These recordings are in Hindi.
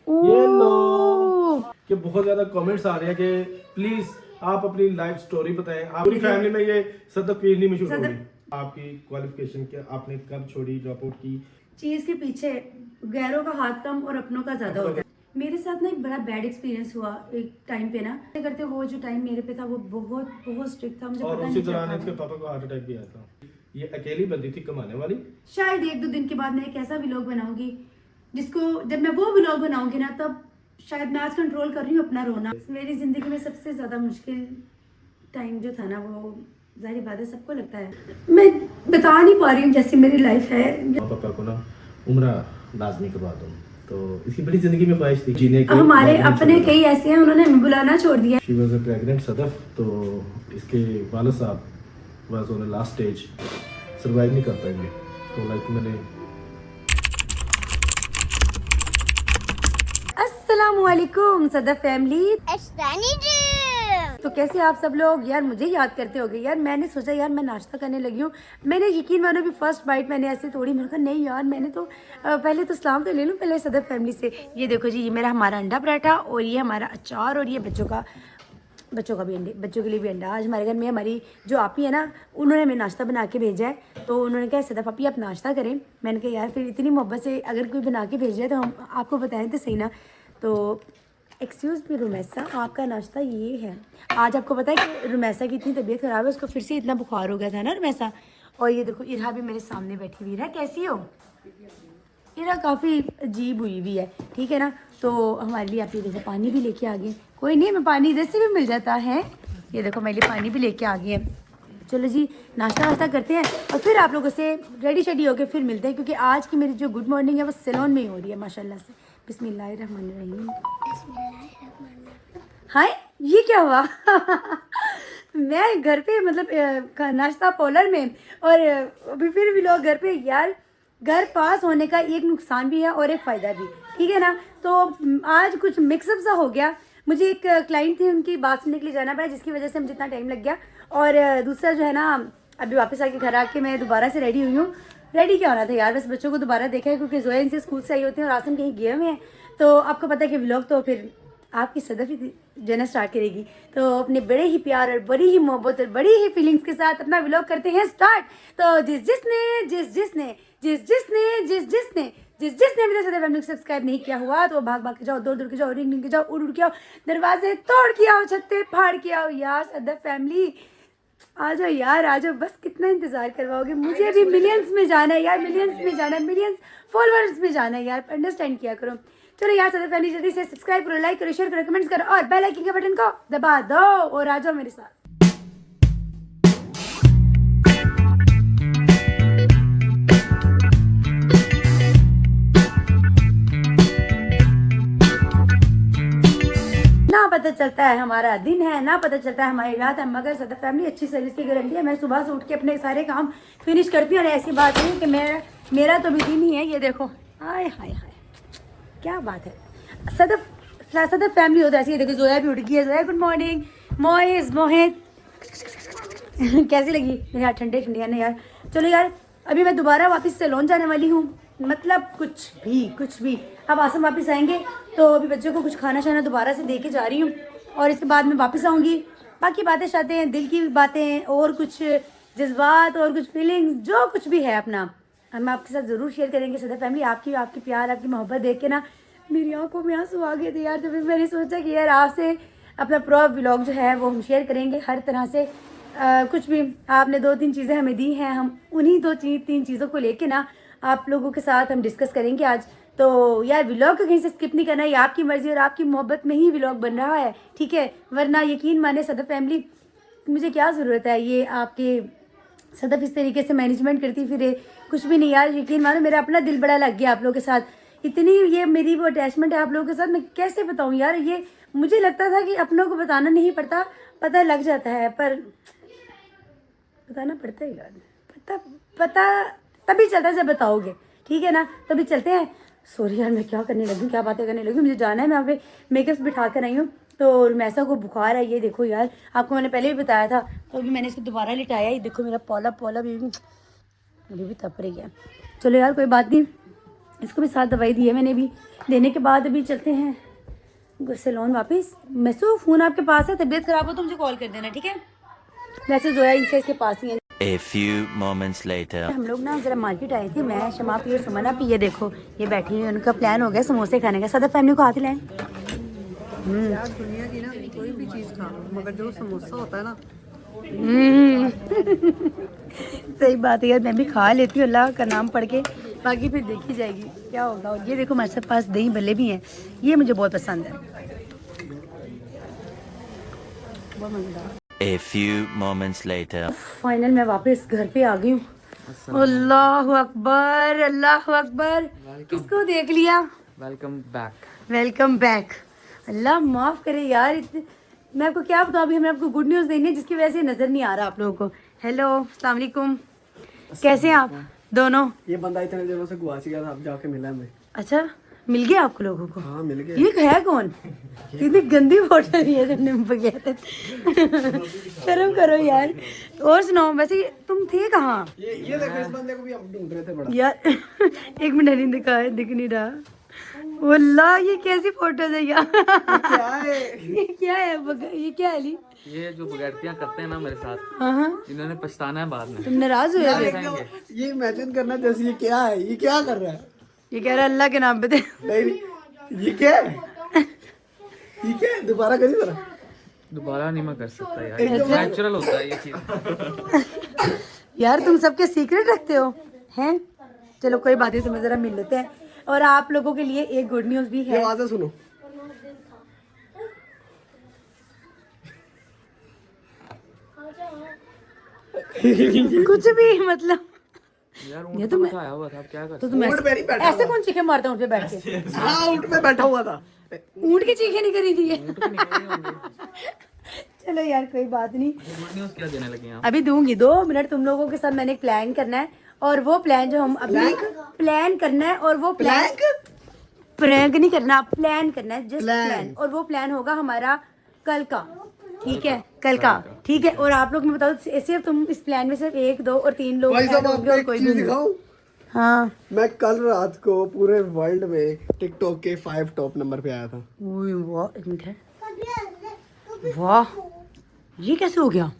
ये लो कि बहुत ज्यादा कमेंट्स आ रहे हैं कि प्लीज आप अपनी लाइफ स्टोरी बताएं। आप पूरी फैमिली में ये सदफ पीर नहीं मशहूर होगी। आपकी क्वालिफिकेशन क्या, आपने कब छोड़ी, ड्रॉप आउट की? चीज के पीछे गैरों का हाथ कम और अपनों का ज्यादा होता है। मेरे साथ ना एक बड़ा बैड एक्सपीरियंस हुआ एक टाइम पे ना करते वो जो टाइम मेरे पे था वो बहुत बहुत स्ट्रिक्ट था। मुझे और पता उसी नहीं दौरान चलता इसके पापा को हार्ट अटैक भी आया था। ये अकेली बंदी थी कमाने वाली। शायद 1-2 दिन के बाद मैं एक ऐसा व्लॉग बनाऊंगी जिसको जब मैं वो व्लॉग बनाऊंगी ना तब शायद मैं आज कंट्रोल कर रही हूँ अपना रोना। मेरी जिंदगी में सबसे ज्यादा मुश्किल टाइम जो था ना वो जाहिर बात है सबको लगता है, मैं बता नहीं पा रही हूँ जैसी मेरी लाइफ है। पापा को ना उम्र लाजमी करवा दूं, तो इसकी बड़ी जिंदगी में ख्वाहिश थी जीने की। हमारे अपने कई ऐसे हैं उन्होंने हमें बुलाना छोड़ दिया। She was a pregnant Sadaf, तो इसके वालिद साहब was on last stage, survive नहीं कर पाएंगे। तो लाइक मैंने अस्सलामुअलैकुम सदफ फैमिली। तो कैसे आप सब लोग यार मुझे याद करते होगे यार। मैंने सोचा यार मैं नाश्ता करने लगी हूँ। मैंने यकीन मानो भी फर्स्ट बाइट मैंने ऐसे तोड़ी। मैंने कहा नहीं यार मैंने तो पहले तो सलाम तो ले लूँ पहले सदफ फैमिली से। ये देखो जी, ये मेरा हमारा अंडा पराठा और ये हमारा अचार और ये बच्चों का भी अंडे, बच्चों के लिए भी अंडा। आज हमारे घर में हमारी जो आपी है ना उन्होंने हमें नाश्ता बना के भेजा है। तो उन्होंने कहा सदफ आपी आप नाश्ता करें। मैंने कहा यार फिर इतनी मोहब्बत से अगर कोई बना के भेज जाए तो हम आपको बताएं तो सही ना। तो एक्सक्यूज़ मी रुमैसा, आपका नाश्ता ये है। आज आपको पता है कि रुमैसा की इतनी तबीयत ख़राब है, उसको फिर से इतना बुखार हो गया था ना रुमैसा। और ये देखो इरहा भी मेरे सामने बैठी हुई है। कैसी हो इरा? काफ़ी अजीब हुई हुई है, ठीक है ना। तो हमारे लिए आप ये देखो पानी भी लेके आ गए। कोई नहीं, हमें पानी इधर से भी मिल जाता है। ये देखो मेरे लिए पानी भी लेके आ गए हैं। चलो जी नाश्ता वाश्ता करते हैं और फिर आप लोगों से रेडी शेडी होके फिर मिलते हैं, क्योंकि आज की मेरी जो गुड मॉर्निंग है वो सैलून में ही हो रही है माशाल्लाह से। बिस्मिल्लाहिर्रहमानिर्रहीम। हाय ये क्या हुआ? मैं घर पे मतलब नाश्ता पॉलर में और अभी फिर भी लोग घर पे। यार घर पास होने का एक नुकसान भी है और एक फ़ायदा भी, ठीक है ना। तो आज कुछ मिक्सअप सा हो गया। मुझे एक क्लाइंट थी उनकी बात सुनने के लिए जाना पड़ा जिसकी वजह से मुझे इतना टाइम लग गया। और दूसरा जो है ना अभी वापस आके घर आके मैं दोबारा से रेडी हुई हूँ। रेडी क्या होना था यार, बस बच्चों को दोबारा देखा है क्योंकि जोया इनसे स्कूल से आई होते हैं और आसम कहीं गए हुए हैं। तो आपको पता है कि व्लॉग तो फिर आपकी सदफ ही जो है ना स्टार्ट करेगी। तो अपने बड़े ही प्यार और बड़ी ही मोहब्बत और बड़ी ही फीलिंग्स के साथ अपना व्लॉग करते हैं स्टार्ट। तो जिसने अभी तक सदफ फैमिली को सब्सक्राइब नहीं किया हुआ तो भाग भाग के जाओ, दौड़ दौड़ के जाओ, रिंग रिंग के जाओ, उड़ उड़ के आओ, दरवाजे तोड़ के आओ, छत्ते फाड़ के आओ यार। सदफ फैमिली आ जाओ यार, आ जाओ। बस कितना इंतजार करवाओगे? मुझे अभी मिलियंस में जाना है यार, मिलियंस में जाना है, मिलियंस फॉलोअर्स में जाना है यार, अंडरस्टैंड किया करो। चलो यार सदफ फैमिली जल्दी से सब्सक्राइब करो, लाइक करो, शेयर करो, कमेंट्स करो और बेल आइकन के बटन को दबा दो और आ जाओ मेरे साथ। ना पता चलता है हमारा दिन है, ना पता चलता है हमारी रात है, मगर सदफ फैमिली अच्छी सर्विस की गारंटी है। मैं सुबह से उठ के अपने सारे काम फिनिश करती हूँ और ऐसी बात नहीं कि मेरा तो भी दिन ही है। ये देखो हाय हाय हाय क्या बात है। सदफ फैमिली होता है ऐसी। देखो जोया भी उठ गई है। Zoya good morning. मोहित कैसी लगी मेरे हाथ? ठंडे ठंडे ना यार। चलो यार अभी मैं दोबारा वापस सैलून जाने वाली हूँ, मतलब कुछ भी। अब आसम वापस आएंगे तो अभी बच्चों को कुछ खाना शाना दोबारा से दे के जा रही हूँ और इसके बाद मैं वापस आऊँगी। बाकी बातें शातें, दिल की बातें और कुछ जज्बात और कुछ फीलिंग्स जो कुछ भी है अपना हम आपके साथ ज़रूर शेयर करेंगे। सदफ फैमिली आपकी प्यार, आपकी मोहब्बत देख के ना मेरी आंखों में आंसू आ गए थे यार। तो फिर मैंने सोचा कि यार आपसे अपना पूरा व्लॉग जो है वो हम शेयर करेंगे हर तरह से। कुछ भी आपने 2-3 चीज़ें हमें दी हैं, हम उन्हीं 2-3 चीज़ों को लेके ना आप लोगों के साथ हम डिस्कस करेंगे आज। तो यार व्लॉग को कहीं से स्किप नहीं करना है, ये आपकी मर्ज़ी और आपकी मोहब्बत में ही व्लॉग बन रहा है, ठीक है। वरना यकीन माने सदफ फैमिली मुझे क्या ज़रूरत है ये आपके सदफ इस तरीके से मैनेजमेंट करती फिरे, कुछ भी नहीं यार। यकीन मानो मेरा अपना दिल बड़ा लग गया आप लोगों के साथ। इतनी ये मेरी वो अटैचमेंट है आप लोगों के साथ, मैं कैसे बताऊँ यार। ये मुझे लगता था कि अपनों को बताना नहीं पड़ता, पता लग जाता है, पर बताना पड़ता है यार। पता तभी चलता है जब बताओगे, ठीक है ना। तभी चलते हैं। सॉरी यार मैं क्या करने लगी, क्या बातें करने लगी। मुझे जाना है, मैं यहाँ पे मेकअप बिठा कर आई हूँ। तो रुमैसा को बुखार है, ये देखो यार आपको मैंने पहले भी बताया था। तो अभी मैंने इसको दोबारा लिटाया। ये देखो मेरा पौला भी अभी भी तप रही है। चलो यार कोई बात नहीं, इसको भी साथ दवाई दी है मैंने भी। देने के बाद अभी चलते हैं सैलून वापस। मैसू फ़ोन आपके पास है, तबीयत खराब हो तो मुझे कॉल कर देना, ठीक है? वैसे जोया इनसे इसके पास ही है। A few moments later. हम लोग ना जरा मार्केट आए थे, मैं शमा पी और सुमना पी। ये देखो ये बैठी हुई, उनका प्लान हो गया समोसे खाने का। सदर फैमिली को हाथ लाएं। यार दुनिया की ना कोई भी चीज़ खा लो मगर जो समोसा होता है ना। सही बात है यार, मैं भी खा लेती हूँ अल्लाह का नाम पढ़ के, बाकी फिर देखी जाएगी क्या होगा। और ये देखो हमारे पास दही भल्ले भी हैं, ये मुझे बहुत पसंद है, बहुत मज़ेदार। A few moments later. Final मैं वापस घर पे आ गई हूँ। अल्लाह अकबर, अल्लाह अकबर। किसको देख लिया? Welcome back. Welcome back. Allah माफ़ करे यार, मैं आपको क्या बताऊँ, अभी हमें आपको गुड न्यूज़ देनी है जिसकी वजह से नज़र नहीं आ रहा आप लोगों को। हेलो अस्सलाम वालेकुम, कैसे हैं आप दोनों? ये बंदा इतने दिनों से गुआच गया था, अब जाके मिला हमें। अच्छा मिल गया आपको लोगों को? हाँ मिल गया। ये है कौन? इतनी गंदी फोटो ली है तुमने बगैर। शर्म करो यार। और सुनाओ, वैसे तुम थे कहाँ ये देखो, इस बंदे को भी हम ढूंढ रहे थे बड़ा यार? एक मिनट नहीं दिखा है, दिख नहीं रहा। वल्लाह ये कैसी फोटो है यार? क्या है ये क्या है ये क्या है अली? ये जो बगैरतियां करते हैं ना मेरे साथ, हाँ इन्होंने पछताना है बाद में। तुम नाराज हुए थे? ये इमेजिन करना जैसे ये क्या है, ये क्या कर रहा है। ये कह रहा है अल्लाह के नाम पे दे। नहीं ये क्या है, ये क्या है, दोबारा करी जरा। दोबारा नहीं मैं कर सकता यार, नेचुरल होता है ये चीज। यार तुम सबके सीक्रेट रखते हो हैं? चलो कोई बात नहीं, तुम्हें जरा मिल लेते हैं। और आप लोगों के लिए एक गुड न्यूज़ भी है। ये आवाज़ें सुनो। कुछ भी मतलब यार ये ऊँट तो तो मैं- बैठाया हुआ था, अब क्या कर तो तुम ऊँट पे नहीं बैठा ऐसे कौन चीखे मारता है ऊँट पे बैठ के? हाँ ऊँट पे बैठा हुआ था। ऊँट की चीखें नहीं करी थी ये? ऊँट पे निकले होंगे। चलो यार कोई बात नहीं, गुड न्यूज़ क्या देने लगे आप? अभी दूंगी 2 मिनट तुम लोगों के साथ। मैंने एक प्लान करना है और वो प्लान जो हम अभी प्लान करना है और वो प्लान प्रैंक नहीं करना, प्लान करना है, जस्ट प्लान। और वो प्लान होगा हमारा कल का, ठीक है? कल का, ठीक है? और आप लोग मैं बताओ, सिर्फ तुम इस प्लान में सिर्फ 1, 2 और 3 लोग भाई साहब add आपको होंगे और एक कोई चीज भी नहीं। दिखाऊं, हाँ मैं कल रात को पूरे वर्ल्ड में टिकटॉक के 5 टॉप नंबर पे आया था। ओए वाह, एक मिनट है। वाह ये कैसे हो गया?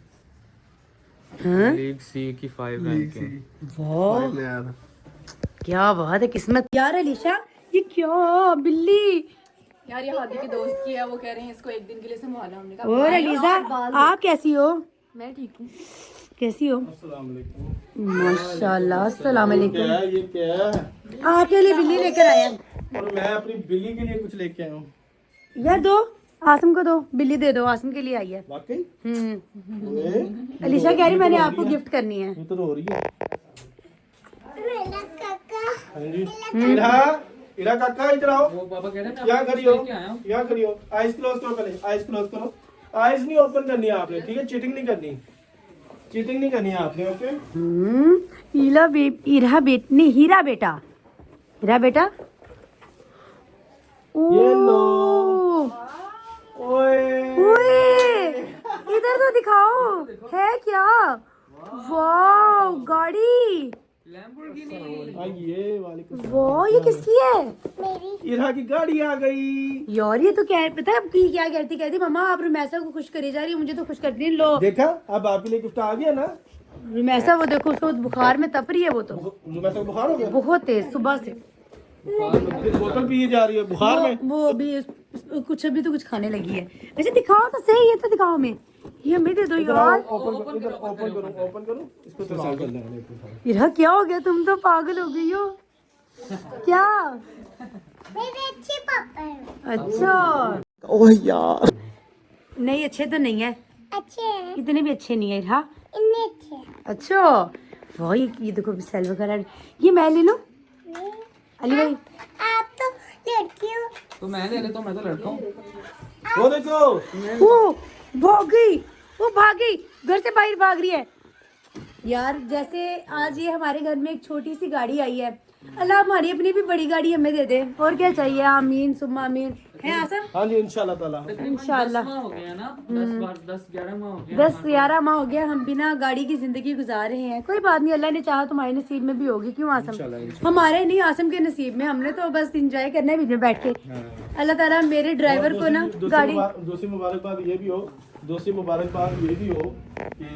हाँ लीग सी की 5 रैंकिंग। वाह 5 में आया था। क्या बात है, किस्मत यार। अलीशा ये क्या बिल्ली? यार ये हादी के दोस्त की है, वो कह रहे हैं इसको एक दिन के लिए संभालो। हमने कहा और अलीशा आप कैसी हो? मैं ठीक हूँ। कैसी हो? अस्सलाम वालेकुम। माशाल्लाह, अस्सलाम क्या वालेकुम। है ये, क्या है? आपके लिए बिल्ली लेकर आया। और मैं अपनी बिल्ली के लिए कुछ लेके आया हूँ। यार दो, आसम को दो, बिल्ली दे दो, आसम के लिए आई है। वाकई हम्म। अलीशा कह रही मैंने आपको गिफ्ट करनी है। ये तो रो रही है। हाँ जी। इरा काका इधर आओ। वो पापा कह रहे हैं यहाँ खड़ी हो, यहाँ खड़ी हो। आइज क्लोज करो पहले, आइज क्लोज करो। आइज नहीं ओपन करनी है आपने, ठीक है? चीटिंग नहीं करनी, चीटिंग नहीं करनी है आपने, ओके? हीरा बेटा, हीरा बेटा। ये लो। ओए ओए इधर तो दिखाओ, है क्या? वाह गाड़ी, आइए, वालेकुम। वाह ये किसकी है? इरा की गाड़ी आ गई। यार ये तो क्या पता है की क्या कहती मम्मा आप रुमैसा को खुश करी जा रही है, मुझे तो खुश कर रही है। लो देखा, अब आपके लिए गिफ्ट आ गया ना। रुमैसा वो देखो, उसको बुखार में तप रही है वो तो मैं तो बुखार हो गया, बहुत तेज सुबह से। फिर बोतल पिए जा रही है बुखार में। वो अभी कुछ अभी तो कुछ खाने लगी है। वैसे दिखाओ तो सही, ये तो दिखाओ हमें, ये हमें दे दो यार। ओपन करो, ओपन करो इसको। तो साल चल रहा इरा क्या हो गया, तुम तो पागल हो गई हो क्या? मेरे अच्छे पापा हैं। अच्छा ओह यार नहीं अच्छे तो नहीं है, अच्छे हैं, इतने भी अच्छे नहीं है इरा। इतने अच्छे हैं। अच्छा वाह ये देखो सेल वगैरह, ये मैं ले लूं नहीं, अली भाई? आप तो लड़की हो। तो मैं ले लेता हूँ, मैं तो लड़का हूँ। वो देखो, वो भाग गई, वो भाग गई, घर से बाहर भाग रही है। यार जैसे आज ये हमारे घर में एक छोटी सी गाड़ी आई है, अल्लाह हमारी अपनी भी बड़ी गाड़ी हमें दे दे, और क्या चाहिए। आमीन सुम्मा आमीन। है आसम? हाँ जी इंशाल्लाह ताला। इंशाल्लाह 10 माह हो गया ना, 10-11 माह हो गया। 10-11 माह हो गया हम बिना गाड़ी की जिंदगी गुजार रहे हैं। कोई बात नहीं, अल्लाह ने चाहा तुम्हारे नसीब में भी होगी। क्यों आसम? हमारे नहीं, आसम के नसीब में। हमने तो बस इंजॉय करना है बीच में बैठ के। अल्लाह ताला मेरे ड्राइवर को ना गाड़ी दूसरी मुबारकबाद ये भी हो, दूसरी मुबारकबाद ये भी हो कि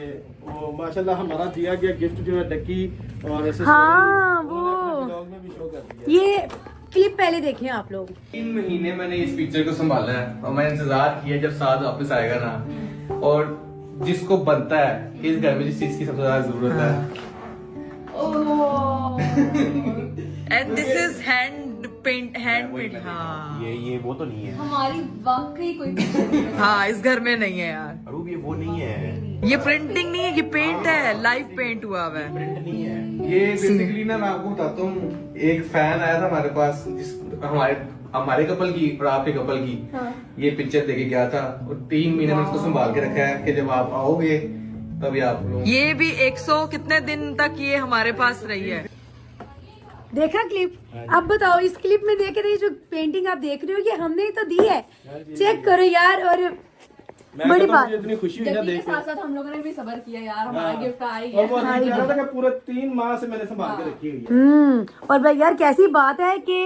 वो माशाल्लाह हमारा दिया गया गिफ्ट जो है डक्की और ऐसे हाँ, उन्होंने अपने वो। ब्लॉग में भी शो कर दिया। ये क्लिप पहले देखें आप लोग। 3 महीने मैंने इस पिक्चर को संभाला है और मैं इंतजार किया जब साथ वापस आएगा ना। और जिसको बनता है इस घर में जिस चीज की सबसे ज्यादा जरूरत है, and this is hand paint हाँ ये वो तो नहीं है। हमारी वाकई कोई हाँ इस घर में नहीं है यार, अरूब ये वो नहीं है, ये प्रिंटिंग नहीं है, ये पेंट है, लाइव पेंट हुआ हुआ है। प्रिंट नहीं है। ये बेसिकली ना मैं आपको बताता हूँ, एक फैन आया था हमारे पास जिस हमारे कपल की और आपके कपल की ये पिक्चर देके गया था और 3 महीने में उसको संभाल के रखा है कि जब आप आओगे तभी आप लोग। ये भी 100 कितने दिन तक ये हमारे पास रही है। देखा क्लिप? अब बताओ, इस क्लिप में देख रहे जो पेंटिंग आप देख रहे हो ये हमने ही तो दी है। चेक करो यार। और मैं बड़ी कहता हूँ बात। मुझे इतनी खुशी हुई ना डक्की के देख के। साथ साथ हम लोगों ने भी सब्र किया यार, हमारा गिफ्ट आई और वो है। अभी कह रहा था कि पूरे 3 माह से मैंने संभाल के रखी हुई है। और भाई यार कैसी बात है कि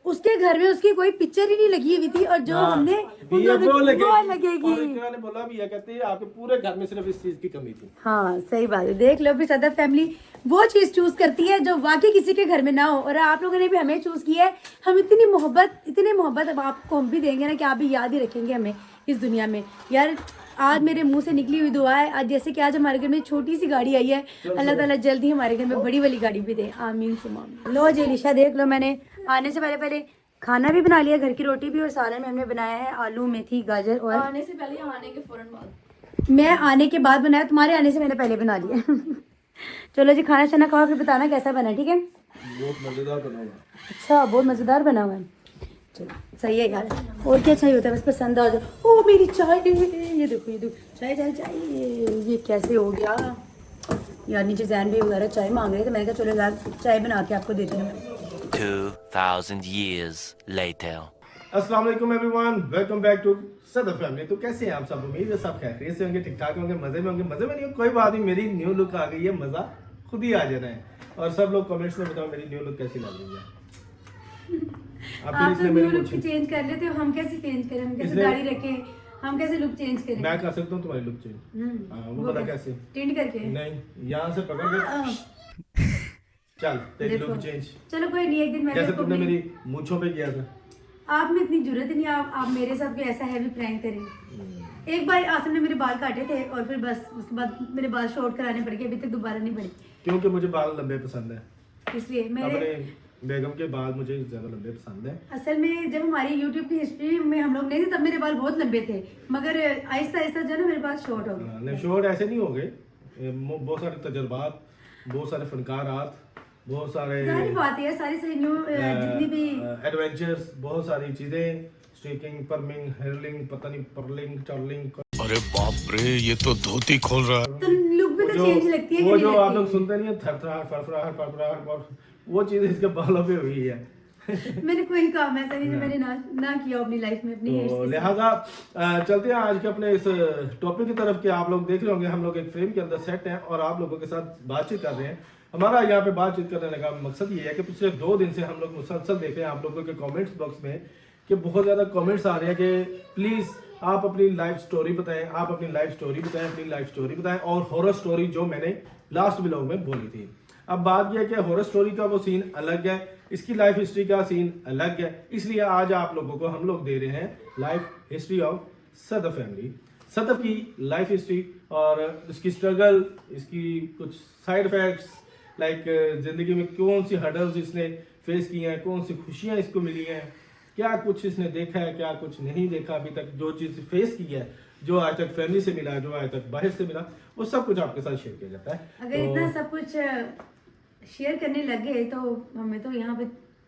उसके घर में उसकी कोई पिक्चर ही नहीं लगी हुई थी और जो हमने वो लगेगी। लगेगी। और इकरा ने बोला भी है, कहते हैं आपके पूरे घर में सिर्फ इस चीज की कमी थी। हाँ सही बात है। देख लो भी सदर फैमिली वो चीज चूज करती है जो वाकई किसी के घर में ना हो, और आप लोगों ने भी हमें चूज किया है। हम इतनी मोहब्बत अब आपको हम भी देंगे ना कि आप भी याद ही रखेंगे हमें इस दुनिया में। यार आज मेरे मुंह से निकली हुई दुआ है, आज जैसे कि आज हमारे घर में छोटी सी गाड़ी आई है, अल्लाह ताला जल्दी हमारे घर में बड़ी वाली गाड़ी भी दे। आमीन सुमा आमीन। लो जी लिशा देख लो, मैंने आने से पहले खाना भी बना लिया, घर की रोटी भी, और सालन में हमने बनाया है आलू मेथी गाजर। और आने से पहले या आने के फौरन बाद? मैं आने के बाद बनाया, तुम्हारे आने से मैंने पहले बना लिया। चलो जी खाना शाना खाओ, फिर बताना कैसा बना, ठीक है? बहुत मजेदार बना हुआ। अच्छा बहुत मज़ेदार बना हुआ है। चलो सही है यार, और क्या चाहिए होता है, बस पसंद आ जाए। ओ मेरी चाय, ये देखो चाय चाय चाय, ये कैसे हो गया यार? नीचे जैन भी वगैरह चाय मांग रहे थे, मैंने कहा चलो यार चाय बना के आपको देती हूँ। 2000 years later. अस्सलाम वालेकुम एवरीवन, वेलकम बैक टू सदर फैमिली। तो कैसे हैं आप सब? उम्मीद है सब खैरियत से होंगे, ठीक ठाक होंगे, मजे में होंगे। मजे में नहीं हो कोई बात नहीं, मेरी न्यू लुक आ गई है, मजा खुद ही आ जाना है। और सब लोग कमेंट्स में बताओ मेरी न्यू लुक कैसी लग रही है। आप तो न्यू लुक चेंज कर लेते हो, हम कैसे चेंज करें? हम कैसे दाढ़ी रखें? हम कैसे लुक चेंज करें? मैं कर सकता हूँ तुम्हारी लुक चेंज। वो बता कैसे? टिंट करके? नहीं, यहाँ से पकड़ के चल तेरी लुक चेंज। चलो कोई नहीं, एक दिन मैं जैसे तुमने मेरी मूंछों पे किया था। आप में इतनी जरूरत नहीं, आप मेरे साथ कोई ऐसा हैवी प्रैंक करें। एक बार आसिम ने मेरे बाल काटे थे और फिर बस उसके बाद मेरे बाल शॉर्ट कराने पड़ गए, अभी तक दोबारा नहीं बने। क्योंकि मुझे बाल लंबे पसंद है, इसलिए मेरे अपने बेगम के बाल मुझे ज्यादा लंबे पसंद है। असल में जब हमारी YouTube की हिस्ट्री में हम लोग नहीं थे तब मेरे बाल बहुत लंबे थे, मगर आहिस्ता आहिस्ता जो है ना मेरे बाल शॉर्ट हो गए। नहीं शॉर्ट ऐसे नहीं हो गए, बहुत सारे तजुर्बात, बहुत सारे फनकारात, बहुत सारे सारी बातें सारी न्यू जितनी भी एडवेंचर्स, बहुत सारी चीजें, स्ट्रीकिंग, परमिंग, हेयरलिंग, पता नहीं परलिंग, टर्लिंग। अरे बाप रे, ये तो धोती खोल रहा है। तो लुक भी तो चेंज लगती है। वो जो आप लोग सुनते नहीं है थरथराहट, फरफराहट, फरफराहट, और वो चीज इसके बालों पे हुई है। मैंने कोई काम ऐसा नहीं जो मैंने ना किया अपनी लाइफ में, अपनी तो लिहाजा चलते हैं आज के अपने इस टॉपिक की तरफ। कि आप लोग देख रहे होंगे हम लोग एक फ्रेम के अंदर सेट हैं और आप लोगों के साथ बातचीत कर रहे हैं। हमारा यहाँ पे बातचीत करने का मकसद ये है कि पिछले 2 दिन से हम लोग मुसलसल देख रहे हैं आप लोगों के कमेंट्स बॉक्स में कि बहुत ज़्यादा कमेंट्स आ रहे हैं कि प्लीज़ आप अपनी लाइफ स्टोरी बताएं, आप अपनी लाइफ स्टोरी बताएं, अपनी लाइफ स्टोरी बताएं। और हॉरर स्टोरी जो मैंने लास्ट व्लॉग में बोली थी। अब बात यह है कि हॉरर स्टोरी का वो सीन अलग है, इसकी लाइफ हिस्ट्री का सीन अलग है, इसलिए आज आप लोगों को हम लोग दे रहे हैं लाइफ हिस्ट्री ऑफ सदर फैमिली, सदर की लाइफ हिस्ट्री और इसकी स्ट्रगल, इसकी कुछ साइड इफेक्ट्स, लाइक जिंदगी में कौन सी हर्डल्स इसने फेस की हैं, कौन सी खुशियां इसको मिली हैं, क्या कुछ इसने देखा है, क्या कुछ नहीं देखा अभी तक, जो चीज़ फेस की है, जो आज तक फैमिली से मिला, जो आज तक बाहर से मिला, वो सब कुछ आपके साथ शेयर किया जाता है। अगर इतना सब कुछ शेयर करने लगे तो हमें तो यहाँ पे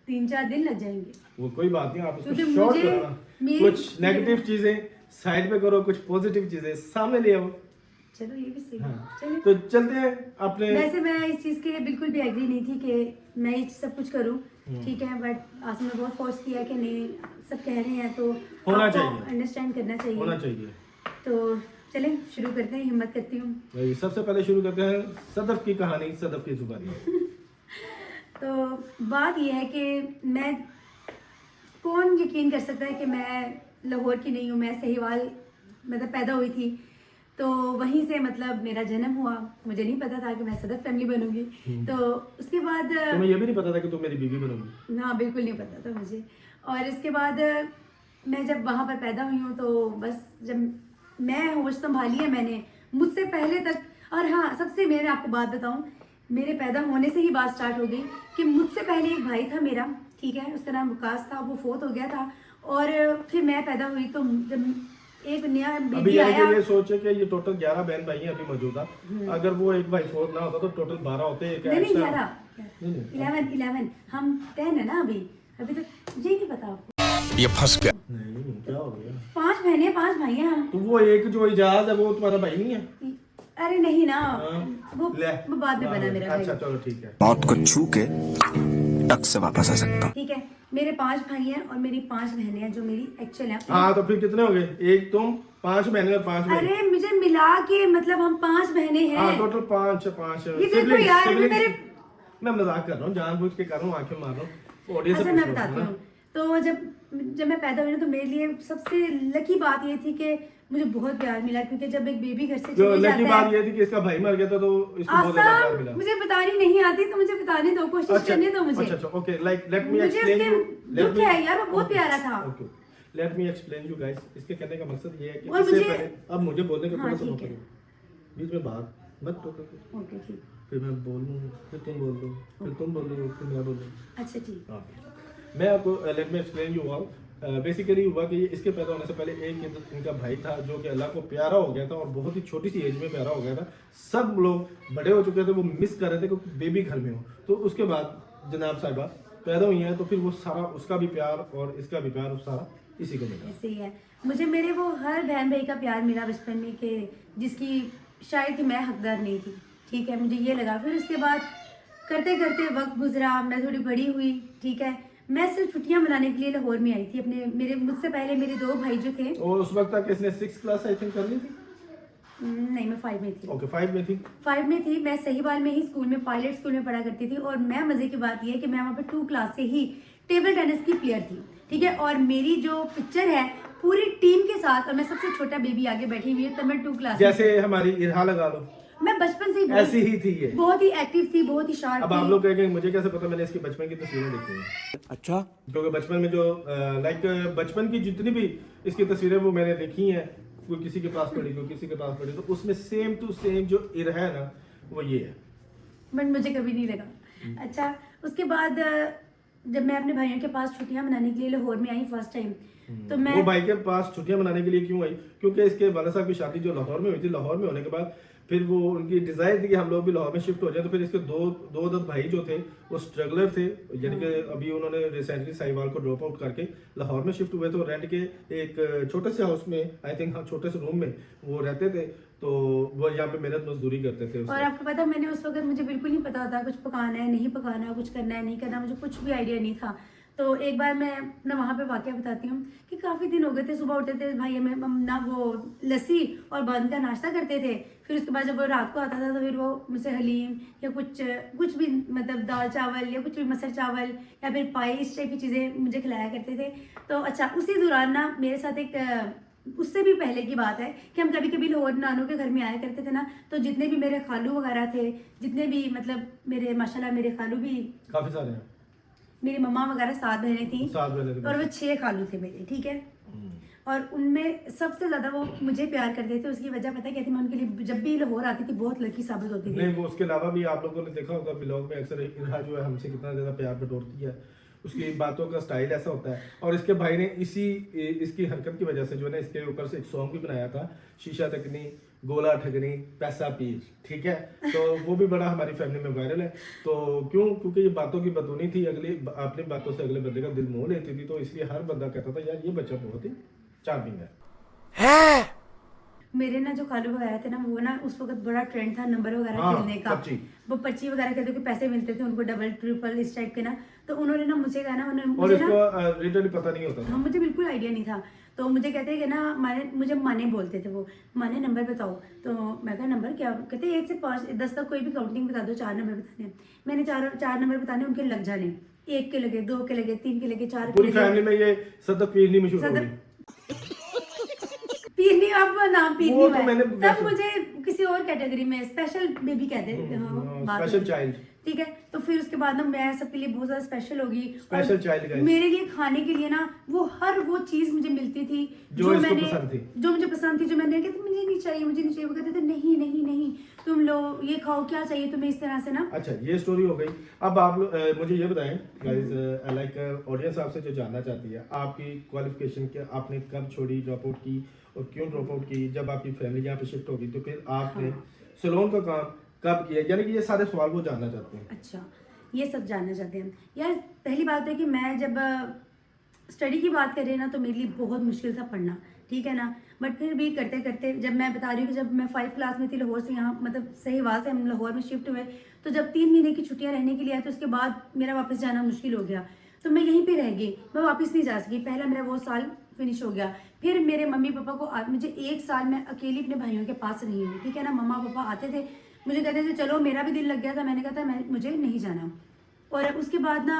3-4 दिन लग जाएंगे। वो कोई बात नहीं, आप उसको क्योंकि शॉर्ट मुझे करना, कुछ नेगेटिव चीजें साइड पे करो, कुछ पॉजिटिव चीजें सामने ले आओ। चलो ये भी सही है। हाँ। चलिए तो चलते हैं अपने। वैसे मैं इस चीज के लिए बिल्कुल भी एग्री नहीं थी कि मैं ये सब कुछ करूं, ठीक है, बट आसिम ने बहुत फोर्स किया कि नहीं सब कह रहे हैं तो होना आपको चाहिए। अंडरस्टैंड करना चाहिए। होना चाहिए। तो चलें शुरू करते हैं, हिम्मत करती हूँ। भाई सबसे पहले शुरू करते हैं सदफ की कहानी, सदफ की जुबानी। तो बात यह है कि मैं, कौन यकीन कर सकता है कि मैं लाहौर की नहीं हूँ, मैं सहीवाल मतलब पैदा हुई थी, तो वहीं से मतलब मेरा जन्म हुआ। मुझे नहीं पता था कि मैं सदफ फैमिली बनूंगी। तो उसके बाद तुम्हें ये भी नहीं पता था कि तुम मेरी बीवी बनोगी? ना, बिल्कुल नहीं पता था मुझे। और इसके बाद मैं जब वहाँ पर पैदा हुई हूँ तो बस जब मैं होश संभाली है मैंने, मुझसे पहले तक, और हाँ सबसे मैंने आपको बात बताऊँ, मेरे पैदा होने से ही बात स्टार्ट हो गई कि मुझसे पहले एक भाई था मेरा, ठीक है, उसका नाम वकास था, वो फोत हो गया था, और फिर मैं पैदा हुई तो जब एक नया अभी बेबी आया। ये सोचे कि ये टोटल 11 बहन भाई हैं अभी मौजूदा। अगर वो एक भाई फोर्थ ना होता तो टोटल 12 होते। एक नहीं extra- 11 11 हम 10 है ना अभी तक यही नहीं पता आपको। ये फंस गया। नहीं, क्या हो गया? 5 बहनें 5 भाई हैं हम। तो वो एक जो इजाज है वो तुम्हारा भाई नहीं है? अरे नहीं ना, वो ले। बाद में बना मेरा भाई। अच्छा चलो ठीक है। मौत को छू के टक से वापस आ सकता हूँ। ठीक है, मेरे 5 भाई हैं और मेरी 5 बहनें हैं जो मेरी एक्चुअल हैं। हाँ तो फिर कितने हो गए? एक तुम, 5 बहनें और 5 भाई। अरे मुझे मिला के मतलब हम 5 बहनें हैं। हाँ टोटल 5 ये देखो यार, मैं मजाक कर रहा हूँ, जानबूझ के कर रहा हूँ, आंखें मार रहा हूँ। ऑडियंस अच्छा मैं बताती हूँ। तो जब मैं पैदा हुई ना तो मेरे लिए सबसे लकी बात ये थी कि मुझे बहुत प्यार मिला, क्योंकि जब एक बेबी घर से जो चली लकी जाता बात है। ये थी कि इसका भाई मर गया था तो इसको बहुत ज्यादा प्यार आसाम मिला। मुझे बतानी नहीं आती तो मुझे बताने दो, कोशिश करने दो मुझे। अच्छा ओके, लाइक लेट मी मुझे एक्सप्लेन उसके यू। दुख है यार, वो बहुत प्यारा था। Okay let me explain you guys. इसके कहने का मकसद ये है कि और इससे मुझे- पहले अब मुझे बोलने का हाँ, थोड़ा सा ठीक मौका है। दो। बीच में बात मत टोको, ओके ठीक, फिर मैं बोलूँ, फिर तुम बोल दो, फिर तुम बोलो, फिर मैं बोलूँ। अच्छा ठीक। हाँ मैं आपको let me explain you all. Basically हुआ कि इसके पैदा होने से पहले एक इनका भाई था जो कि अल्लाह को प्यारा हो गया था और बहुत ही छोटी सी एज में प्यारा हो गया था। सब लोग बड़े हो चुके थे, वो मिस कर रहे थे कि बेबी घर में हो। तो उसके बाद जनाब साहिबा पैदा हुई हैं तो फिर वो सारा उसका भी प्यार और इसका भी प्यार सारा इसी को मिला। ऐसे ही है, मुझे मेरे वो हर बहन भाई का प्यार मिला बचपन में कि जिसकी शायद कि मैं हकदार नहीं थी, ठीक है, मुझे ये लगा। फिर उसके बाद करते करते वक्त गुजरा, मैं थोड़ी बड़ी हुई, ठीक है, मैं सिर्फ छुट्टियां मनाने के लिए लाहौर में आई थी। अपने मुझसे पहले मेरे 2 भाई जो थे। और उस वक्त तक इसने 6th क्लास आई थिंक कर ली थी। नहीं मैं 5 में थी। ओके 5 में थी। 5 में थी। मैं सहीवाल में ही स्कूल में, पायलट स्कूल में पढ़ा करती थी। और मैं मजे की बात यह है कि मैं वहाँ पे 2 क्लास से ही टेबल टेनिस की प्लेयर थी, ठीक है। और मेरी जो पिक्चर है पूरी टीम के साथ, और मैं सबसे छोटा बेबी आगे बैठी हुई है, तब मैं 2 क्लास जैसे हमारी इरहा लगा लो, मैं बचपन से ही ऐसी ही थी ये, बहुत ही एक्टिव थी, बहुत ही शार्प अब थी। आप लोग कहेंगे मुझे कैसे पता, मैंने इसकी बचपन की तस्वीरें देखी हैं। अच्छा क्योंकि बचपन में जो लाइक बचपन की जितनी भी इसकी तस्वीरें वो मैंने देखी हैं, कोई किसी के पास पड़ी, कोई किसी के पास पड़ी, तो उसमें सेम टू सेम जो इरहा है ना वो ये है। बट मुझे कभी नहीं लगा। अच्छा उसके बाद जब मैं अपने भाइयों के पास छुट्टियां मनाने के लिए लाहौर में आई फर्स्ट टाइम, तो मैं वो भाई के पास छुट्टियां मनाने के लिए क्यों आई? क्योंकि इसके वाला साहब की शादी जो लाहौर में हुई थी, लाहौर में होने के बाद फिर वो उनकी डिजायर थी कि हम लोग भी लाहौर में शिफ्ट हो जाए। तो फिर इसके दो भाई जो थे वो स्ट्रगलर थे, यानी कि अभी उन्होंने रिसेंटली साहिवाल को ड्रॉप आउट करके लाहौर में शिफ्ट हुए। तो रेंट के एक छोटे से हाउस में, आई थिंक छोटे से रूम में वो रहते थे। तो वो यहाँ पे मेहनत मजदूरी करते थे। और आपको पता, मैंने उस वक्त मुझे बिल्कुल नहीं पता था कुछ पकाना है नहीं पकाना, कुछ करना है नहीं करना, मुझे कुछ भी आइडिया नहीं था। तो एक बार मैं अपना वहाँ पे वाकया बताती हूँ कि काफ़ी दिन हो गए थे, सुबह उठते थे भाई हम ना वो लस्सी और बंद का नाश्ता करते थे। फिर उसके बाद जब वो रात को आता था तो फिर वो मुझसे हलीम या कुछ भी मतलब दाल चावल या कुछ भी मसर चावल या फिर पाई, इस टाइप की चीज़ें मुझे खिलाया करते थे। तो अच्छा उसी दौरान ना मेरे साथ एक उससे भी पहले की बात है कि हम कभी कभी लाहौर नानों के घर में आया करते थे ना, तो जितने भी मेरे खालू वगैरह थे, जितने भी मतलब मेरे माशाल्लाह मेरे खालू भी काफी सारे हैं, मेरी मम्मा वगैरह 7 बहनें थी 7 बहनें थी। और वो 6 खालू थे मेरे, ठीक है। और उनमें सबसे ज्यादा वो मुझे प्यार करते थे। उसकी वजह पता क्या थी, मैं उनके लिए जब भी लाहौर आती थी बहुत लकी साबित होती थी। नहीं वो उसके अलावा भी आप लोगों ने देखा होगा ब्लॉग में अक्सर इरहा जो है हमसे कितना ज्यादा प्यार बटोरती है, उसकी बातों का स्टाइल ऐसा होता है। और इसके भाई ने इसकी हरकत की वजह से जो है ना इसके ऊपर से एक सॉन्ग भी बनाया था, शीशा तकनी गोला ठगनी पैसा पीर, ठीक है। तो वो भी बड़ा हमारी फैमिली में वायरल है। तो क्योंकि ये बातों की बतूनी थी, अपनी बातों से अगले बंदे का दिल मोह लेती थी, तो इसलिए हर बंदा कहता था यार ये बच्चा बहुत ही चार्मिंग है। मेरे ना जो खालू वगैरह थे ना, वो ना उस वक्त बड़ा ट्रेंड था नंबर वगैरह हाँ, खेलने का। पर्ची। वो पर्ची वगैरह खेलते थे, पैसे मिलते थे उनको डबल ट्रिपल इस टाइप के ना। तो उन्होंने ना मुझे कहा ना, उन्होंने और मुझे ना, इसको रिटर्न पता नहीं होता हाँ था। मुझे बिल्कुल आइडिया नहीं था। तो मुझे कहते हैं कि ना मुझे माने बोलते थे वो, माने नंबर बताओ। तो मैं कहा नंबर क्या? कहते 1 से 5 10 तक कोई भी काउंटिंग बता दो, 4 नंबर बताने हैं। मैंने चार नंबर बताने, उनके लग जाने, 1 के लगे, 2 के लगे, 3 के लगे, 4 के पूरी लगे। फैमिली में ये सदफ पीरनी मशहूर हो गई। पीरनी, आपका नाम पीरनी वो तो है। मैंने तब मुझे किसी और कैटेगरी में स्पेशल बेबी कहते हैं। Special child. ठीक है। तो फिर उसके बाद ना मैं सबके लिए बहुत ज्यादा स्पेशल होगी। Special child guys. मेरे लिए खाने के लिए ना वो हर वो चीज मुझे मिलती थी जो इसको पसंद थी। जो मुझे पसंद थी, जो मैंने कहती मुझे नहीं चाहिए, मुझे नहीं चाहिए। वो कहते थे नहीं नहीं नहीं, तुम लो ये खाओ, क्या चाहिए तुम्हें, इस तरह से ना। अच्छा, ये स्टोरी हो गई। अब आप मुझे ये बताएं गाइस, लाइक ऑडियंस आपसे जो जानना चाहती है, आपकी क्वालिफिकेशन क्या, आपने कब छोड़ी, ड्रॉप आउट की और क्यों ड्रॉप आउट की, जब आपकी फैमिली यहाँ पे शिफ्ट होगी तो फिर आपने सैलून का काम कब किया, यानी कि ये सारे सवाल वो जानना चाहते हैं। अच्छा, ये सब जानना चाहते हैं यार। पहली बात है कि मैं जब स्टडी की बात करें ना, तो मेरे लिए बहुत मुश्किल था पढ़ना, ठीक है ना। बट फिर भी करते करते, जब मैं बता रही हूँ कि जब मैं 5 क्लास में थी, लाहौर से यहाँ मतलब सहीवाल से हम लाहौर में शिफ्ट हुए, तो जब 3 महीने की छुट्टियाँ रहने के लिए आई, तो उसके बाद मेरा वापस जाना मुश्किल हो गया। तो मैं यहीं पे रह गई, मैं वापस नहीं जा सकी। पहला मेरा वो साल फिनिश हो गया। फिर मेरे मम्मी पापा को मुझे 1 साल मैं अकेली अपने भाइयों के पास रही हूँ, ठीक है ना। मम्मा पापा आते थे, मुझे कहते थे चलो, मेरा भी दिल लग गया था, मैंने कहा था मुझे नहीं जाना। और उसके बाद ना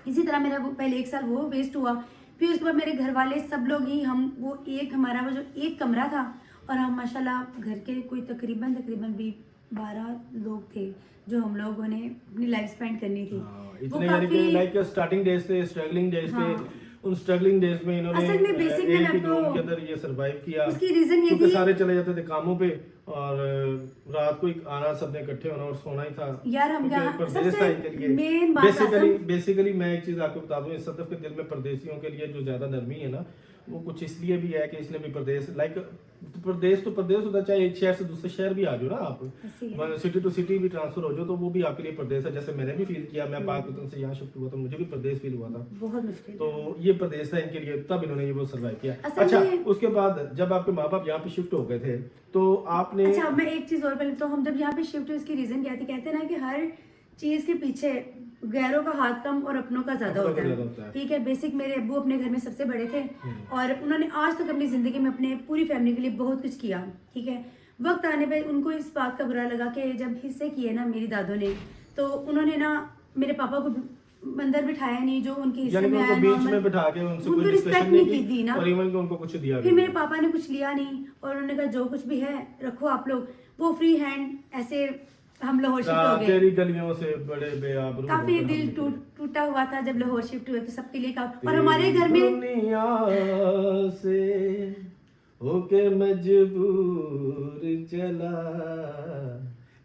इसी तरह मेरा वो पहले 1 साल वो वेस्ट हुआ। फिर उसके बाद मेरे घर वाले सब लोग ही, हम वो हमारा वो जो एक कमरा था, और हम माशाल्लाह घर के कोई तकरीबन भी 12 लोग थे जो हम लोगों ने अपनी लाइफ स्पेंड करनी थी। इतने यानी कि लाइक स्टार्टिंग डेज थे, स्ट्रगलिंग डेज थे। उन स्ट्रगलिंग डेज में इन्होंने असल में बेसिक में एक ही तो रूम के अंदर ये सरवाइव किया। उसकी रीजन ये क्योंकि थी, सारे चले जाते थे कामों पे और रात को ही आना, सबने इकट्ठे होना और सोना ही था। यार हम क्योंकि यहाँ परदेश था इनके लिए। मेन बात बेसिकली मैं एक चीज आपको बता दूं, इस सदफ के दिल में परदेशियों के लिए जो ज्यादा नरमी है ना, वो कुछ इसलिए भी है कि इसने भी प्रदेश लाइक प्रदेश तो प्रदेश होता, चाहे एक शहर से दूसरे शहर भी आ जाओ ना आप, सिटी टू सिटी भी ट्रांसफर हो जाओ, तो वो भी आपके लिए प्रदेश है। जैसे मैंने भी फील किया, मैं पाकिस्तान से यहाँ शिफ्ट हुआ तो मुझे भी प्रदेश फील हुआ था, बहुत मुश्किल। तो ये प्रदेश था इनके लिए, तब इन्होंने ये वो सर्वाइव किया। असल अच्छा, में- उसके बाद जब आपके माँ बाप यहाँ पे शिफ्ट हो गए थे तो आपने अच्छा, मैं एक चीज और पहले, तो हम जब यहाँ पे शिफ्ट हुए, इसकी रीजन क्या थी? कहते हैं ना कि हर चीज के पीछे गैरों का हाथ कम और अपनों का ज्यादा अपनों का होता ज्यादा है, होता है। ठीक है। बेसिक मेरे अब्बू अपने घर में सबसे बड़े थे, और उन्होंने आज तक अपनी जिंदगी में अपने पूरी फैमिली के लिए बहुत कुछ किया, ठीक है। वक्त आने पे उनको इस बात का बुरा लगा कि जब हिस्से किए ना मेरी दादों ने, तो उन्होंने ना मेरे पापा को अंदर बिठाया नहीं, जो उनके हिस्से यानी कि में उनको आया बीच normal, में बिठा के उनसे उनको कोई रिस्पेक्ट डिस्कशन नहीं नहीं की थी ना। और इवन उनको कुछ दिया फिर भी मेरे पापा ने कुछ लिया नहीं, और उन्होंने कहा जो कुछ भी है रखो आप लोग। वो फ्री हैंड ऐसे हम लाहौर शिफ्ट हो गए। तेरी गलियों से बड़े बेआबरू काफी होकर दिल हम टूटा हुआ था जब लाहौर शिफ्ट हुए, तो सबके लिए और हमारे घर में दुनिया से होके मजबूर चला,